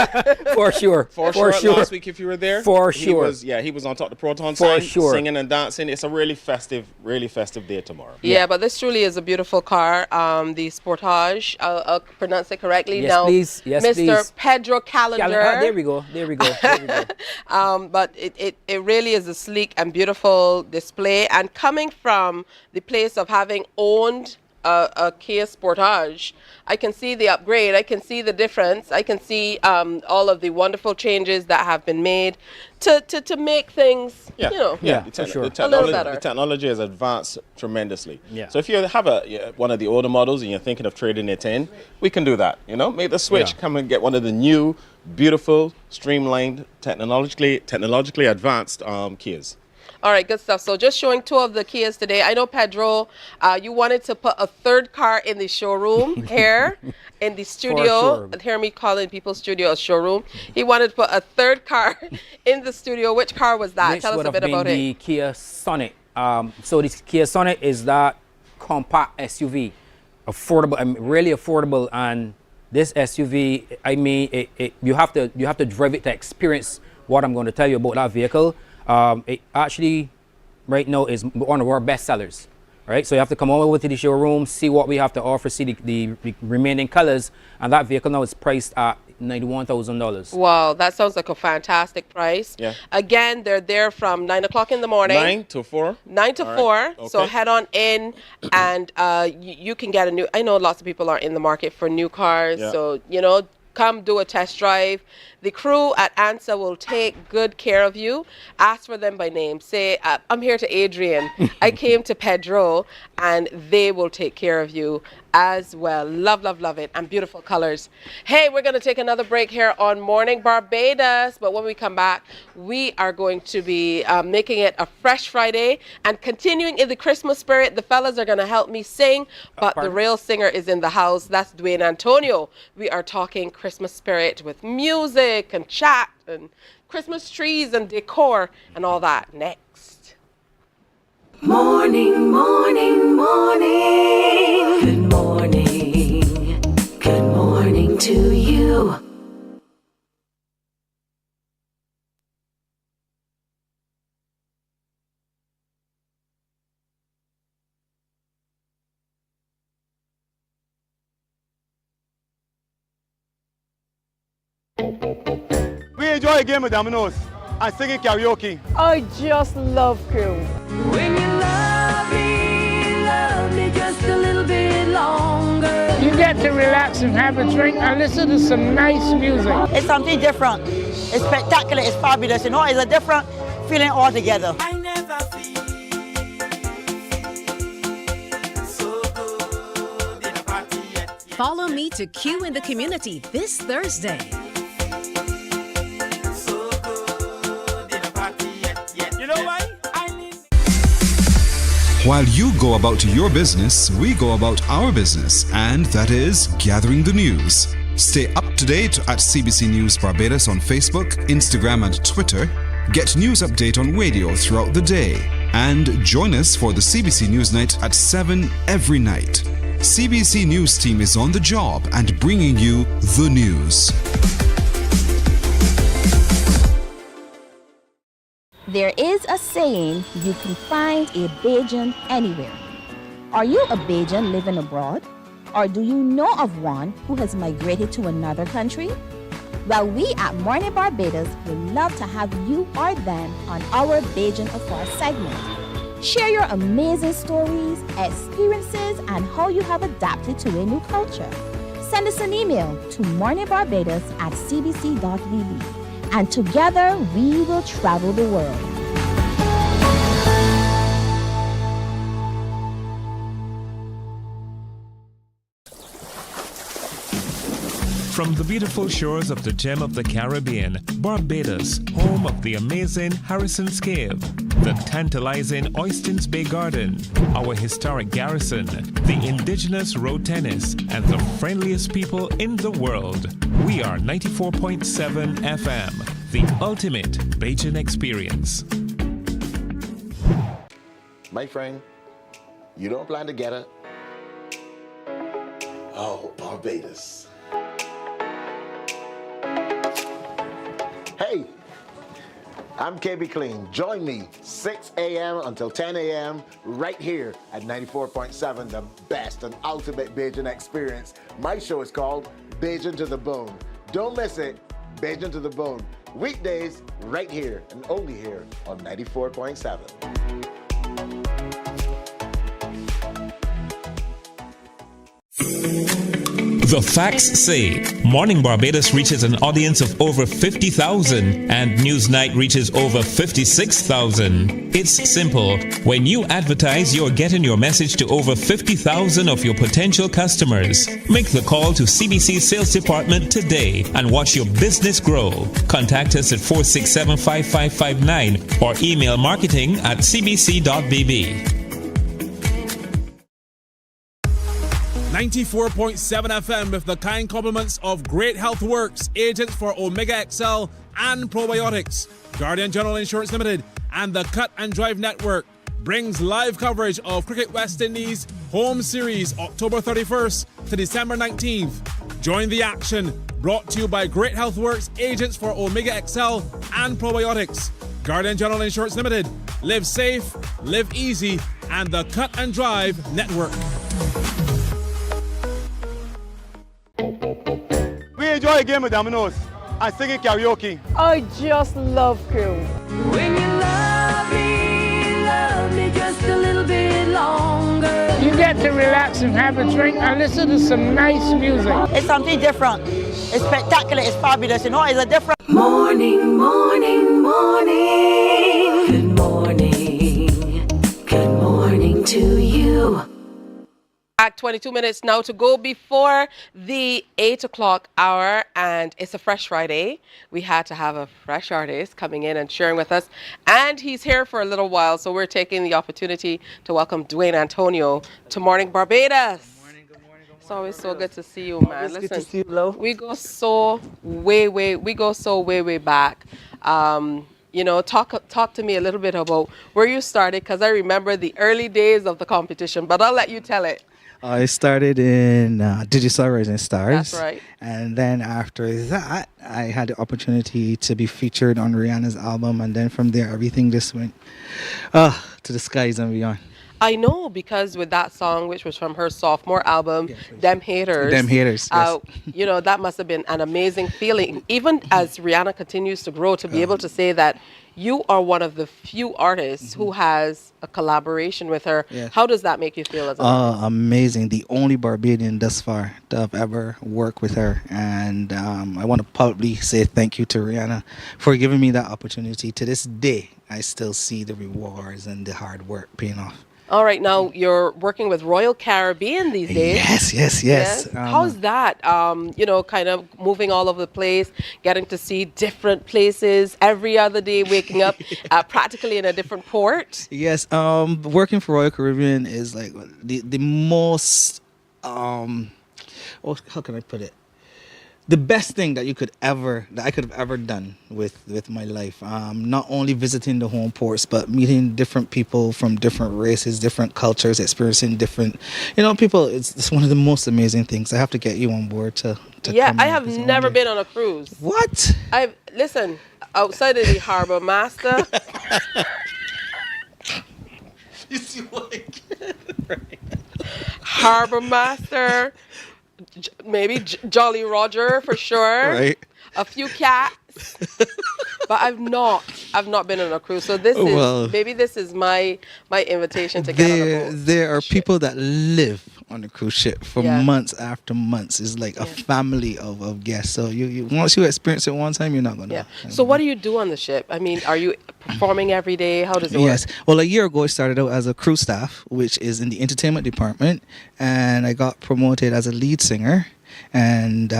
For sure. For sure. Last week, if you were there. For he sure. He was on top of the Proton For sign, sure. singing and dancing. It's a really festive day tomorrow. Yeah, but this truly is a beautiful car. The Sportage, I'll pronounce it correctly. Yes, now, please. Yes, Mr. please. Pedro Calendar. There we go. There we go. But it really is a sleek and beautiful display. And coming from the place of having owned a Kia Sportage, I can see the upgrade. I can see the difference. I can see all of the wonderful changes that have been made to make things, Yeah, you know, for sure. a little better. The technology has advanced tremendously. Yeah. So if you have one of the older models and you're thinking of trading it in, we can do that. You know, make the switch. Yeah. Come and get one of the new, beautiful, streamlined, technologically advanced Kias. All right, good stuff. So just showing two of the Kias today. I know, Pedro, you wanted to put a third car in the showroom here in the studio. sure. And hear me calling people's studio a showroom. He wanted to put a third car in the studio. Which car was that? Which Tell us would a bit have about been it. the Kia Sonic. So this Kia Sonic is that compact SUV, affordable, really affordable, and this SUV, I mean, you have to drive it to experience what I'm going to tell you about that vehicle. It actually, right now, is one of our best sellers. Right, so you have to come over to the showroom, see what we have to offer, see the remaining colors, and that vehicle now is priced at $91,000. Wow, that sounds like a fantastic price. Yeah. Again, they're there from 9 o'clock in the morning. 9 to 4. 9 to All 4. right. So Okay. head on in and you can get a new, I know lots of people are in the market for new cars. Yeah. So, you know, come do a test drive. The crew at ANSA will take good care of you. Ask for them by name. Say, I'm here to Adrian. I came to Pedro, and they will take care of you as well. Love, love, love it. And beautiful colors. Hey, we're going to take another break here on Morning Barbados. But when we come back, we are going to be making it a Fresh Friday and continuing in the Christmas spirit. The fellas are going to help me sing, but the real singer is in the house. That's Dwayne Antonio. We are talking Christmas spirit with music and chat and Christmas trees and decor and all that next. Morning, morning, morning. Good morning. Good morning to you. We enjoy a game of dominoes and singing karaoke. I just love crew. When you love me just a little bit longer. You get to relax and have a drink and listen to some nice music. It's something different. It's spectacular. It's fabulous. You know, it's a different feeling altogether. I never feel so good in a party yet. Follow me to Q in the Community this Thursday. While you go about your business, we go about our business, and that is gathering the news. Stay up to date at CBC News Barbados on Facebook, Instagram, and Twitter. Get news update on radio throughout the day. And join us for the CBC News Night at 7 every night. CBC News team is on the job and bringing you the news. There is a saying, you can find a Bajan anywhere. Are you a Bajan living abroad? Or do you know of one who has migrated to another country? Well, we at Mornin Barbados would love to have you or them on our Bajan Afar segment. Share your amazing stories, experiences, and how you have adapted to a new culture. Send us an email to morninbarbados@cbc.vb. And together we will travel the world. From the beautiful shores of the gem of the Caribbean, Barbados, home of the amazing Harrison's Cave, the tantalizing Oystins Bay Garden, our historic garrison, the indigenous road tennis, and the friendliest people in the world. We are 94.7 FM, the ultimate Bajan experience. My friend, you don't plan to get it? Oh, Barbados. Hey, I'm KB Clean. Join me 6 a.m. until 10 a.m. right here at 94.7, the best and ultimate Bajan experience. My show is called Bajan to the Bone. Don't miss it, Bajan to the Bone. Weekdays right here and only here on 94.7. The facts say Morning Barbados reaches an audience of over 50,000 and Newsnight reaches over 56,000. It's simple. When you advertise, you're getting your message to over 50,000 of your potential customers. Make the call to CBC Sales Department today and watch your business grow. Contact us at 467-5559 or email marketing@cbc.bb. 94.7 FM with the kind compliments of Great Health Works, agents for Omega XL and Probiotics. Guardian General Insurance Limited and the Cut and Drive Network brings live coverage of Cricket West Indies Home Series October 31st to December 19th. Join the action, brought to you by Great Health Works, agents for Omega XL and Probiotics. Guardian General Insurance Limited. Live safe, live easy, and the Cut and Drive Network. We enjoy a game of dominoes and singing karaoke. I just love crew. When you love me just a little bit longer. You get to relax and have a drink and listen to some nice music. It's something different. It's spectacular. It's fabulous. You know, it's a different. Morning, morning, morning. Good morning. Good morning to you. Back 22 minutes now to go before the 8 o'clock hour, and it's a fresh Friday. We had to have a fresh artist coming in and sharing with us, and he's here for a little while, so we're taking the opportunity to welcome Dwayne Antonio to Morning Barbados. It's always so good to see you, man. It's Listen, good to see you, Lo. we go so way back. You know, talk to me a little bit about where you started, because I remember the early days of the competition, but I'll let you tell it. I started in Digital Rising Stars. That's right. And then after that, I had the opportunity to be featured on Rihanna's album. And then from there, everything just went to the skies and beyond. I know, because with that song, which was from her sophomore album, Them Haters. Them Haters, yes. You know, that must have been an amazing feeling, even as Rihanna continues to grow, to be able to say that you are one of the few artists who has a collaboration with her. Yes. How does that make you feel as an artist? Amazing. The only Barbadian thus far to have ever worked with her. And I want to publicly say thank you to Rihanna for giving me that opportunity. To this day, I still see the rewards and the hard work paying off. All right, now you're working with Royal Caribbean these days. Yes. How's that? You know, kind of moving all over the place, getting to see different places every other day, waking up practically in a different port. Yes, working for Royal Caribbean is like the most, how can I put it? The best thing that I could have ever done with my life. Not only visiting the home ports, but meeting different people from different races, different cultures, experiencing different, people. It's one of the most amazing things. I have to get you on board to Yeah, I have never been on a cruise. What? Listen, outside of the harbor master. You see what I get? Right. Harbor master. Maybe Jolly Roger for sure. Right. A few cats. But I've not been on a cruise. So this is my invitation to get on a boat. There are people that live on a cruise ship for months after months. It's like a family of guests. So you once you experience it one time, you're not gonna. Yeah. So what do you do on the ship? I mean, are you performing every day? How does it work? Yes. Well, a year ago I started out as a crew staff, which is in the entertainment department, and I got promoted as a lead singer. And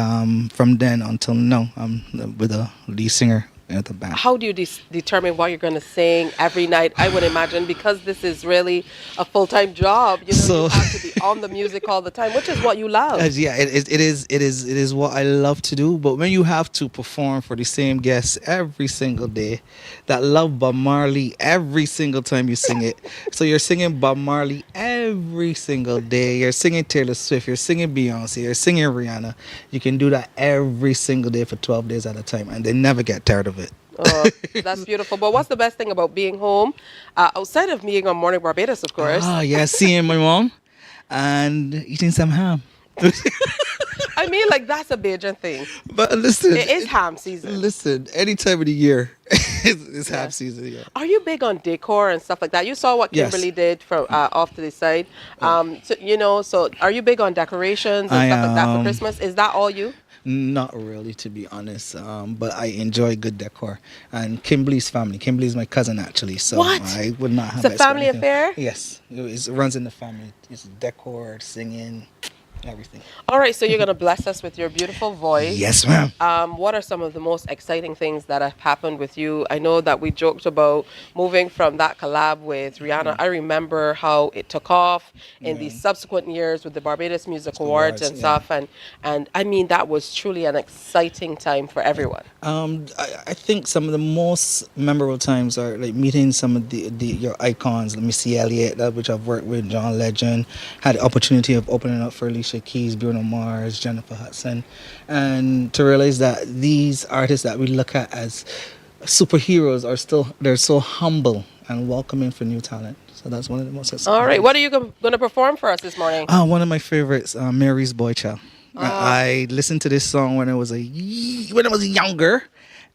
from then until now, I'm with a lead singer at the band. How do you determine what you're going to sing every night? I would imagine, because this is really a full-time job, you have to be on the music all the time, which is what you love. Yeah, it is what I love to do. But when you have to perform for the same guests every single day, that love Bob Marley every single time you sing it. So you're singing Bob Marley every single day. You're singing Taylor Swift. You're singing Beyonce. You're singing Rihanna. You can do that every single day for 12 days at a time, and they never get tired of it. Oh, that's beautiful. But what's the best thing about being home, outside of being on Morning Barbados, of course? Yeah, seeing my mom and eating some ham. I mean, like, that's a Bajan thing. But listen, it is ham season. Listen, any time of the year, it's ham season. Yeah. Are you big on decor and stuff like that? You saw what Kimberly did from off to the side. So are you big on decorations and stuff like that for Christmas? Is that all you? Not really, to be honest. But I enjoy good decor. And Kimberly's family. Kimberly's my cousin, actually. So what? I would not have. It's a family affair? Yes, it runs in the family. It's decor, singing, everything. All right, so you're going to bless us with your beautiful voice. Yes, ma'am. What are some of the most exciting things that have happened with you? I know that we joked about moving from that collab with Rihanna. I remember how it took off in the subsequent years with the Barbados Music Awards and stuff. And I mean, that was truly an exciting time for everyone. I think some of the most memorable times are like meeting some of your icons, like Missy Elliott, which I've worked with, John Legend, had the opportunity of opening up for Alicia Keys, Bruno Mars, Jennifer Hudson, and to realize that these artists that we look at as superheroes they're so humble and welcoming for new talent. So that's one of the most exciting. All right, what are you going to perform for us this morning? One of my favorites, Mary's Boy Child. I listened to this song when I was younger,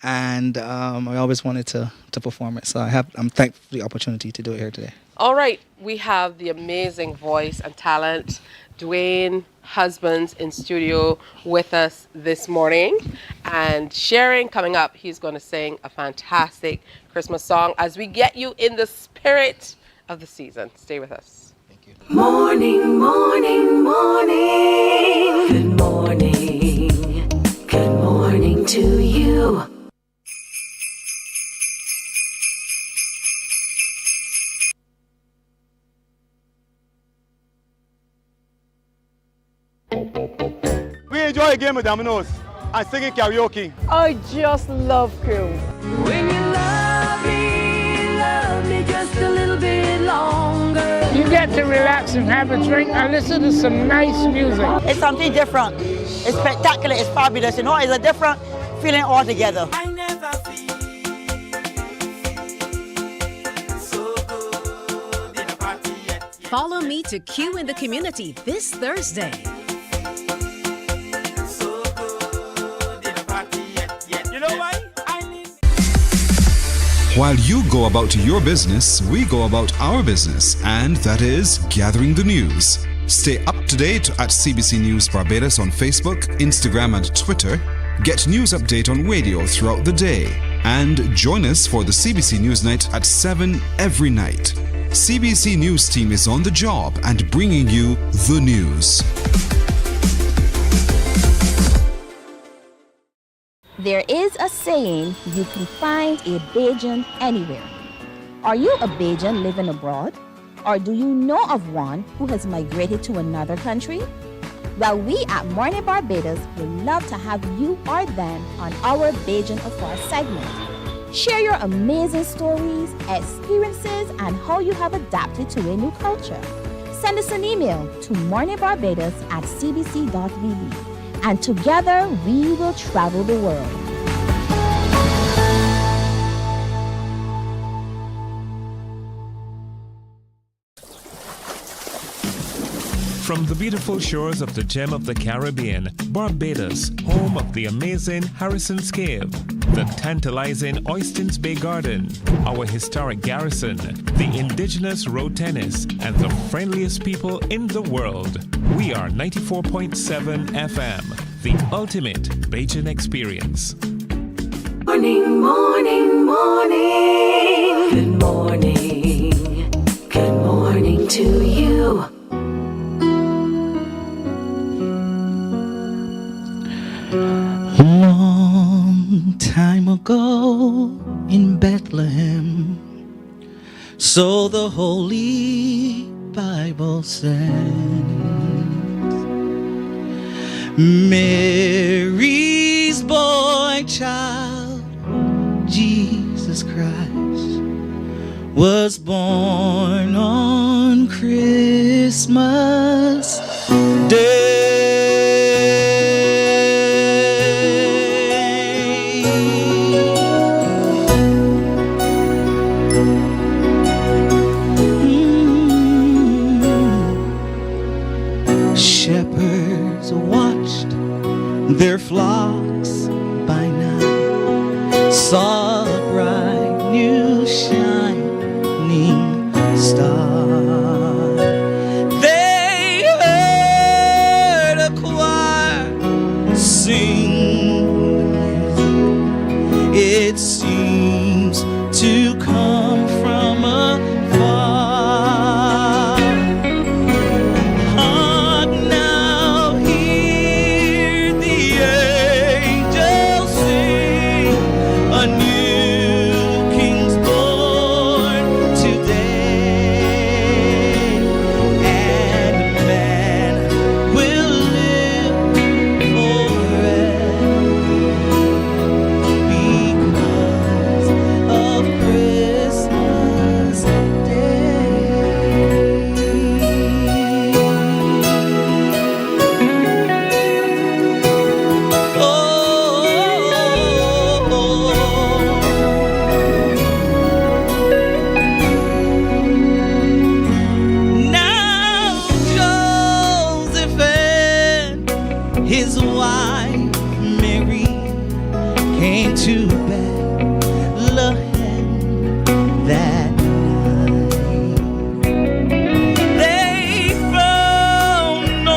and I always wanted to perform it. So I'm thankful for the opportunity to do it here today. All right, we have the amazing voice and talent Dwayne Husbands in studio with us this morning. And sharing coming up, he's going to sing a fantastic Christmas song as we get you in the spirit of the season. Stay with us. Morning, morning, morning. Good morning. Good morning to you. We enjoy a game of dominoes and singing karaoke. I just love crew. When you love me just a little bit longer. You get to relax and have a drink and listen to some nice music. It's something different. It's spectacular. It's fabulous. You know, it's a different feeling altogether. Follow me to Q in the community this Thursday. You know why? While you go about your business, we go about our business, and that is gathering the news. Stay up to date at CBC News Barbados on Facebook, Instagram, and Twitter. Get news update on radio throughout the day. And join us for the CBC News Night at 7 every night. CBC News team is on the job and bringing you the news. There is a saying, you can find a Bajan anywhere. Are you a Bajan living abroad? Or do you know of one who has migrated to another country? Well, we at Mornin Barbados would love to have you or them on our Bajan Afar segment. Share your amazing stories, experiences, and how you have adapted to a new culture. Send us an email to morninbarbados@cbc.vb. And together we will travel the world. From the beautiful shores of the gem of the Caribbean, Barbados, home of the amazing Harrison's Cave, the tantalizing Oystins Bay Garden, our historic garrison, the indigenous road tennis, and the friendliest people in the world. We are 94.7 FM, the ultimate Bajan experience. Morning, morning, morning. Good morning. Good morning to you. Long time ago in Bethlehem, so the Holy Bible says, Mary's boy child, Jesus Christ, was born on Christmas Day. Shepherds watched their flocks by night, saw a bright new shining star. They heard a choir sing. It seems to come from afar. His wife Mary came to Bethlehem that night. They found no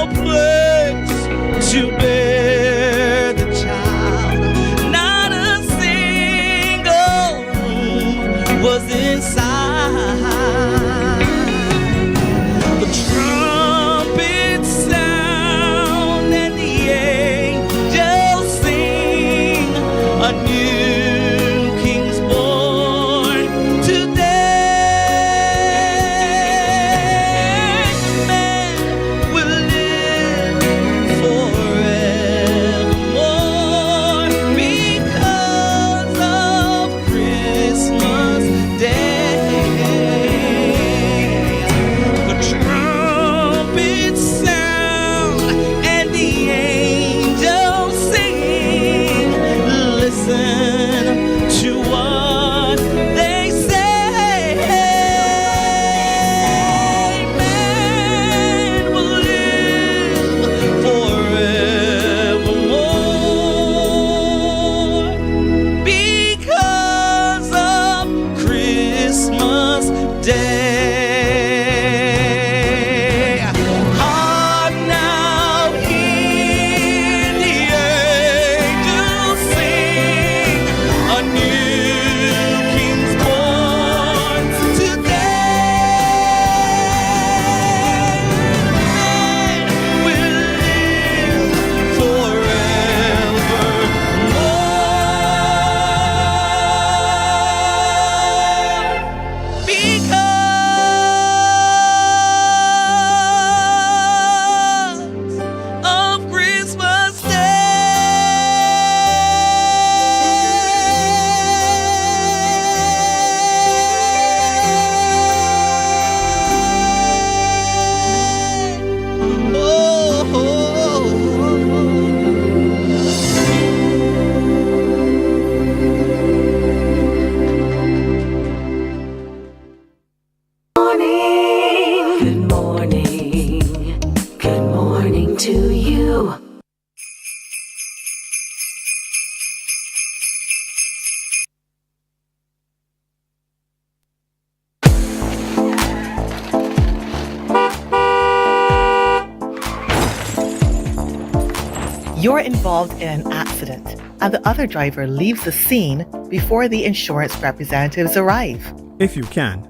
You're involved in an accident, and the other driver leaves the scene before the insurance representatives arrive. If you can,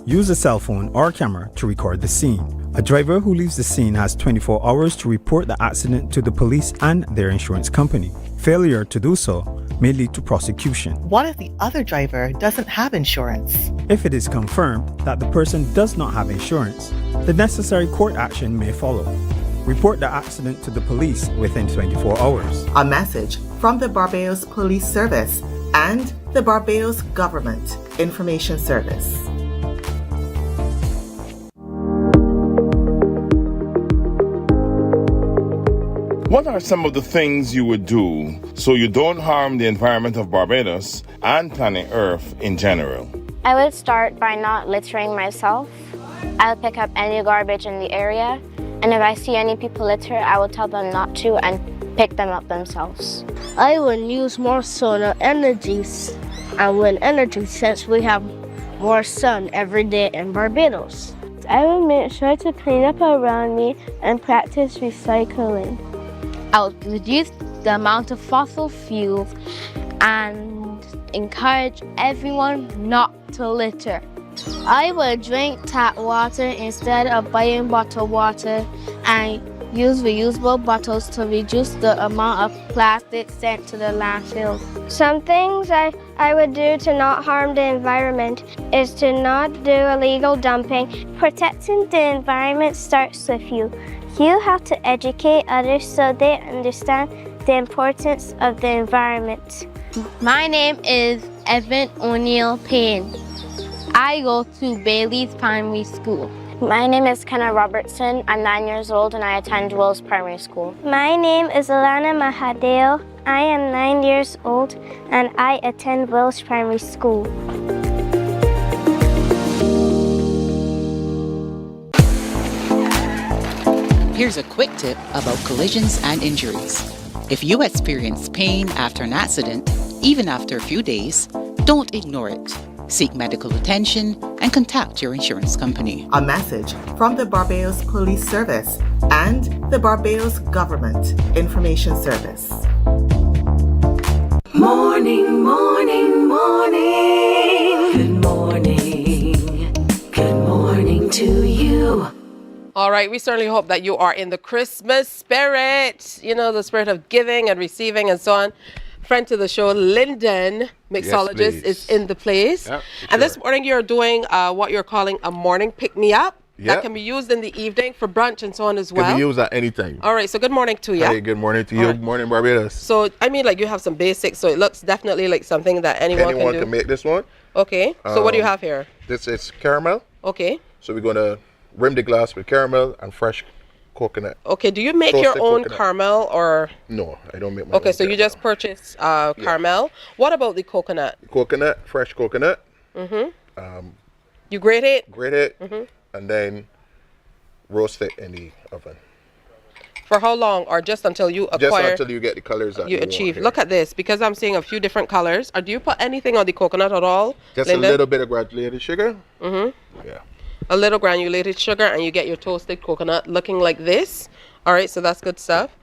use a cell phone or camera to record the scene. A driver who leaves the scene has 24 hours to report the accident to the police and their insurance company. Failure to do so may lead to prosecution. What if the other driver doesn't have insurance? If it is confirmed that the person does not have insurance, the necessary court action may follow. Report the accident to the police within 24 hours. A message from the Barbados Police Service and the Barbados Government Information Service. What are some of the things you would do so you don't harm the environment of Barbados and planet Earth in general? I would start by not littering myself. I would pick up any garbage in the area, and if I see any people litter, I would tell them not to and pick them up themselves. I would use more solar energies and wind energy since we have more sun every day in Barbados. I would make sure to clean up around me and practice recycling. I would reduce the amount of fossil fuels and encourage everyone not to litter. I would drink tap water instead of buying bottled water and use reusable bottles to reduce the amount of plastic sent to the landfill. Some things I would do to not harm the environment is to not do illegal dumping. Protecting the environment starts with you. You have to educate others so they understand the importance of the environment. My name is Evan O'Neill Payne. I go to Bailey's Primary School. My name is Kenna Robertson. I'm 9 years old and I attend Wills Primary School. My name is Alana Mahadeo. I am 9 years old and I attend Wills Primary School. Here's a quick tip about collisions and injuries. If you experience pain after an accident, even after a few days, don't ignore it. Seek medical attention and contact your insurance company. A message from the Barbados Police Service and the Barbados Government Information Service. Morning, morning, morning. Good morning. Good morning to you. All right, we certainly hope that you are in the Christmas spirit, you know, the spirit of giving and receiving and so on. Friend to the show, Lyndon, mixologist, is in the place. Yep, and this morning you're doing what you're calling a morning pick-me-up. Yep. That can be used in the evening for brunch and so on as well. Can be used at any time. All right, so good morning to you. Hey, good morning to you. Right. Morning, Barbados. So, I mean, like you have some basics, so it looks definitely like something that anyone can do. Can make this one. Okay, so what do you have here? This is caramel. Okay. So we're going to rim the glass with caramel and fresh coconut. Okay, do you make your own caramel or? No, I don't make my own. Okay, so you just purchase caramel. What about the coconut? Coconut, fresh coconut. Mm-hmm. You grate it? Grate it, and then roast it in the oven. For how long, or just until you acquire? Just until you get the colors that you achieve. want. Look at this, because I'm seeing a few different colors. Or do you put anything on the coconut at all, Just Linda? a little bit of granulated sugar. Yeah. A little granulated sugar, and you get your toasted coconut looking like this. All right, so that's good stuff.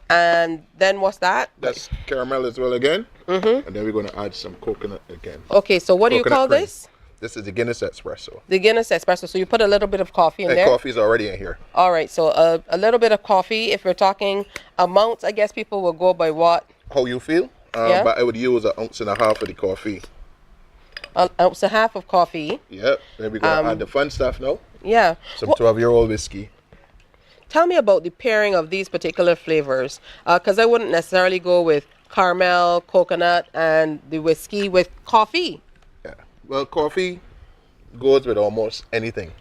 And then what's that? That's caramel as well again. And then we're going to add some coconut again. Okay, so what do you call cream. this? This is the Guinness Espresso. The Guinness Espresso. So you put a little bit of coffee in And there? coffee's already in here. All right, so a little bit of coffee. If we're talking amounts, I guess people will go by what? How you feel? Yeah. But I would use 1.5 ounces of the coffee. 1.5 ounces of coffee. Yep. Then we're going to add the fun stuff now. Yeah. Some 12-year-old whiskey. Tell me about the pairing of these particular flavors, because I wouldn't necessarily go with caramel, coconut, and the whiskey with coffee. Yeah. Well, coffee goes with almost anything.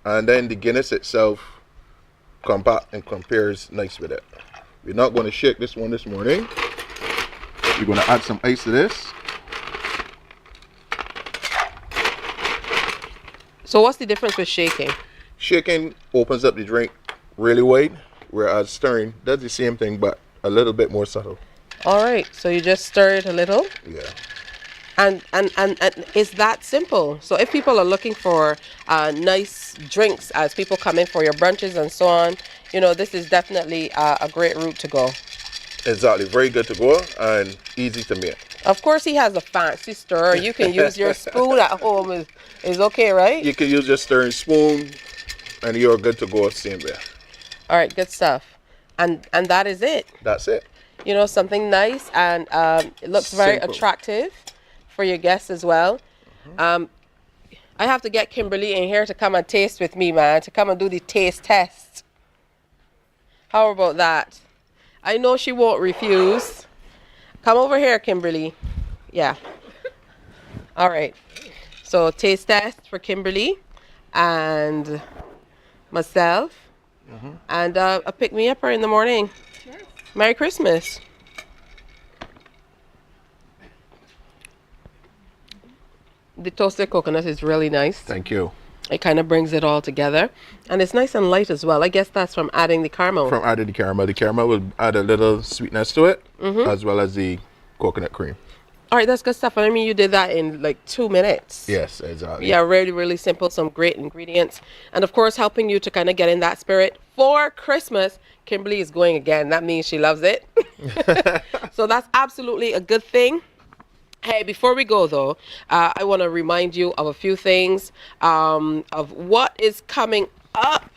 And then the Guinness itself compact and compares nice with it. We're not going to shake this one this morning. We're going to add some ice to this. So what's the difference with shaking? Shaking opens up the drink really wide, whereas stirring does the same thing, but a little bit more subtle. All right, so you just stir it a little. Yeah. And it's that simple. So if people are looking for nice drinks as people come in for your brunches and so on, you know, this is definitely a great route to go. Exactly, very good to go and easy to make. Of course, he has a fancy stirrer. You can use your spoon at home. Is okay, right? You can use your stirring spoon, and you're good to go same way. All right, good stuff. And that is it. That's it. You know, something nice, and it looks very Simple. attractive for your guests as well. I have to get Kimberly in here to come and taste with me, man, to come and do the taste test. How about that? I know she won't refuse. Come over here, Kimberly. Yeah. All right. So taste test for Kimberly and myself. And a pick me upper in the morning. Yes. Merry Christmas. The toasted coconut is really nice. Thank you. It kind of brings it all together. And it's nice and light as well. I guess that's from adding the caramel. From adding the caramel. The caramel will add a little sweetness to it, as well as the coconut cream. All right, that's good stuff. I mean, you did that in like 2 minutes. Yes, exactly. Yeah, really, really simple. Some great ingredients. And of course, helping you to kind of get in that spirit for Christmas. Kimberly is going again. That means she loves it. So that's absolutely a good thing. Hey, before we go though, I want to remind you of a few things of what is coming up.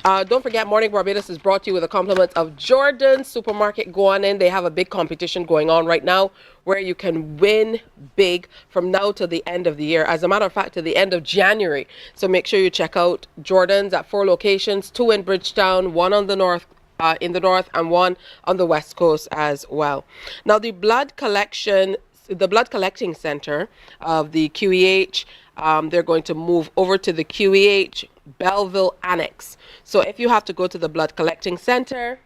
Don't forget, Morning Barbados is brought to you with a compliment of Jordan Supermarket. Go on in. They have a big competition going on right now where you can win big from now to the end of the year. As a matter of fact, to the end of January. So make sure you check out Jordan's at 4 locations, 2 in Bridgetown, 1 on the north. In the north and 1 on the west coast as well. Now the blood collecting center of the QEH, they're going to move over to the QEH Belleville Annex. So if you have to go to the blood collecting center,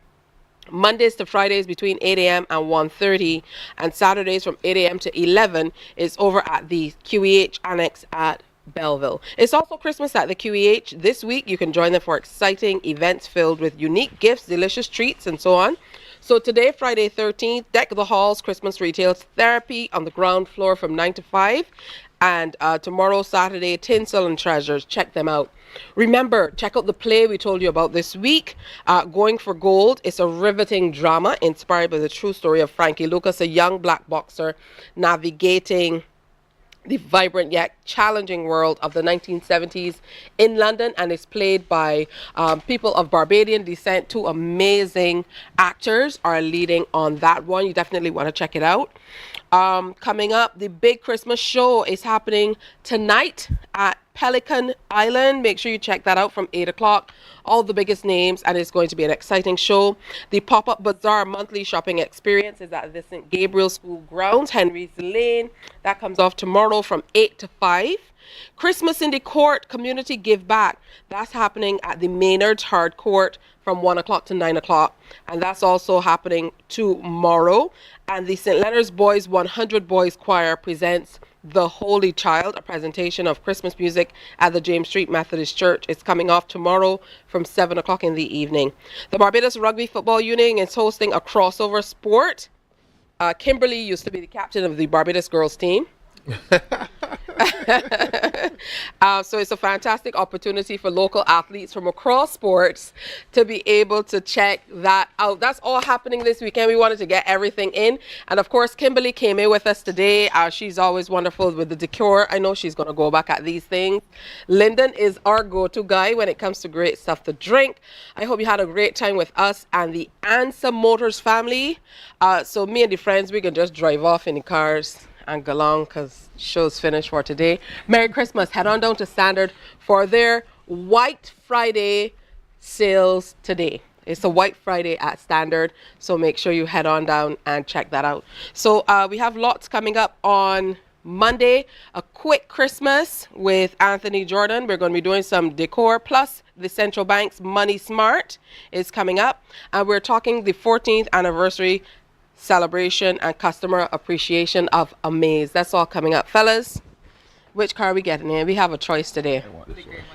Mondays to Fridays between 8 a.m. and 1:30, and Saturdays from 8 a.m. to 11 is over at the QEH Annex at Belleville. It's also Christmas at the QEH. This week you can join them for exciting events filled with unique gifts, delicious treats, and so on. So today, Friday 13th, Deck the Halls Christmas Retail Therapy on the ground floor from 9 to 5. And tomorrow, Saturday, Tinsel and Treasures. Check them out. Remember, check out the play we told you about this week, Going for Gold. It's a riveting drama inspired by the true story of Frankie Lucas, a young black boxer navigating the vibrant yet challenging world of the 1970s in London, and is played by people of Barbadian descent. 2 amazing actors are leading on that one. You definitely want to check it out. Coming up, the big Christmas show is happening tonight at Pelican Island. Make sure you check that out from 8 o'clock. All the biggest names, and it's going to be an exciting show. The Pop-Up Bazaar monthly shopping experience is at the St. Gabriel School grounds, Henry's Lane. That comes off tomorrow from 8 to 5. Christmas in the Court Community Give Back. That's happening at the Maynard's Hard Court from 1 o'clock to 9 o'clock. And that's also happening tomorrow. And the St. Leonard's Boys 100 Boys Choir presents The Holy Child, a presentation of Christmas music at the James Street Methodist Church. It's coming off tomorrow from 7 o'clock in the evening. The Barbados Rugby Football Union is hosting a crossover sport. Kimberly used to be the captain of the Barbados girls team. So it's a fantastic opportunity for local athletes from across sports to be able to check that out. That's all happening this weekend. We wanted to get everything in, and of course Kimberly came in with us today. She's always wonderful with the decor. I know she's going to go back at these things. Lyndon is our go-to guy when it comes to great stuff to drink. I hope you had a great time with us and the Ansa Motors family. So me and the friends, we can just drive off in the cars and go along because show's finished for today. Merry Christmas. Head on down to Standard for their White Friday sales today. It's a White Friday at Standard, so make sure you head on down and check that out. So we have lots coming up on Monday. A quick Christmas with Anthony Jordan. We're going to be doing some decor, plus the Central Bank's Money Smart is coming up, and we're talking the 14th anniversary celebration and customer appreciation of Amaze. That's all coming up. Fellas, which car are we getting in? We have a choice today.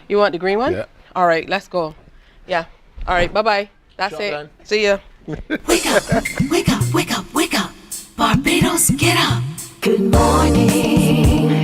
You want the green one? Yeah. All right, let's go. Yeah. All right, bye-bye. That's Shotgun. it. See ya. Wake up, wake up, wake up, wake up. Barbados, get up. Good morning.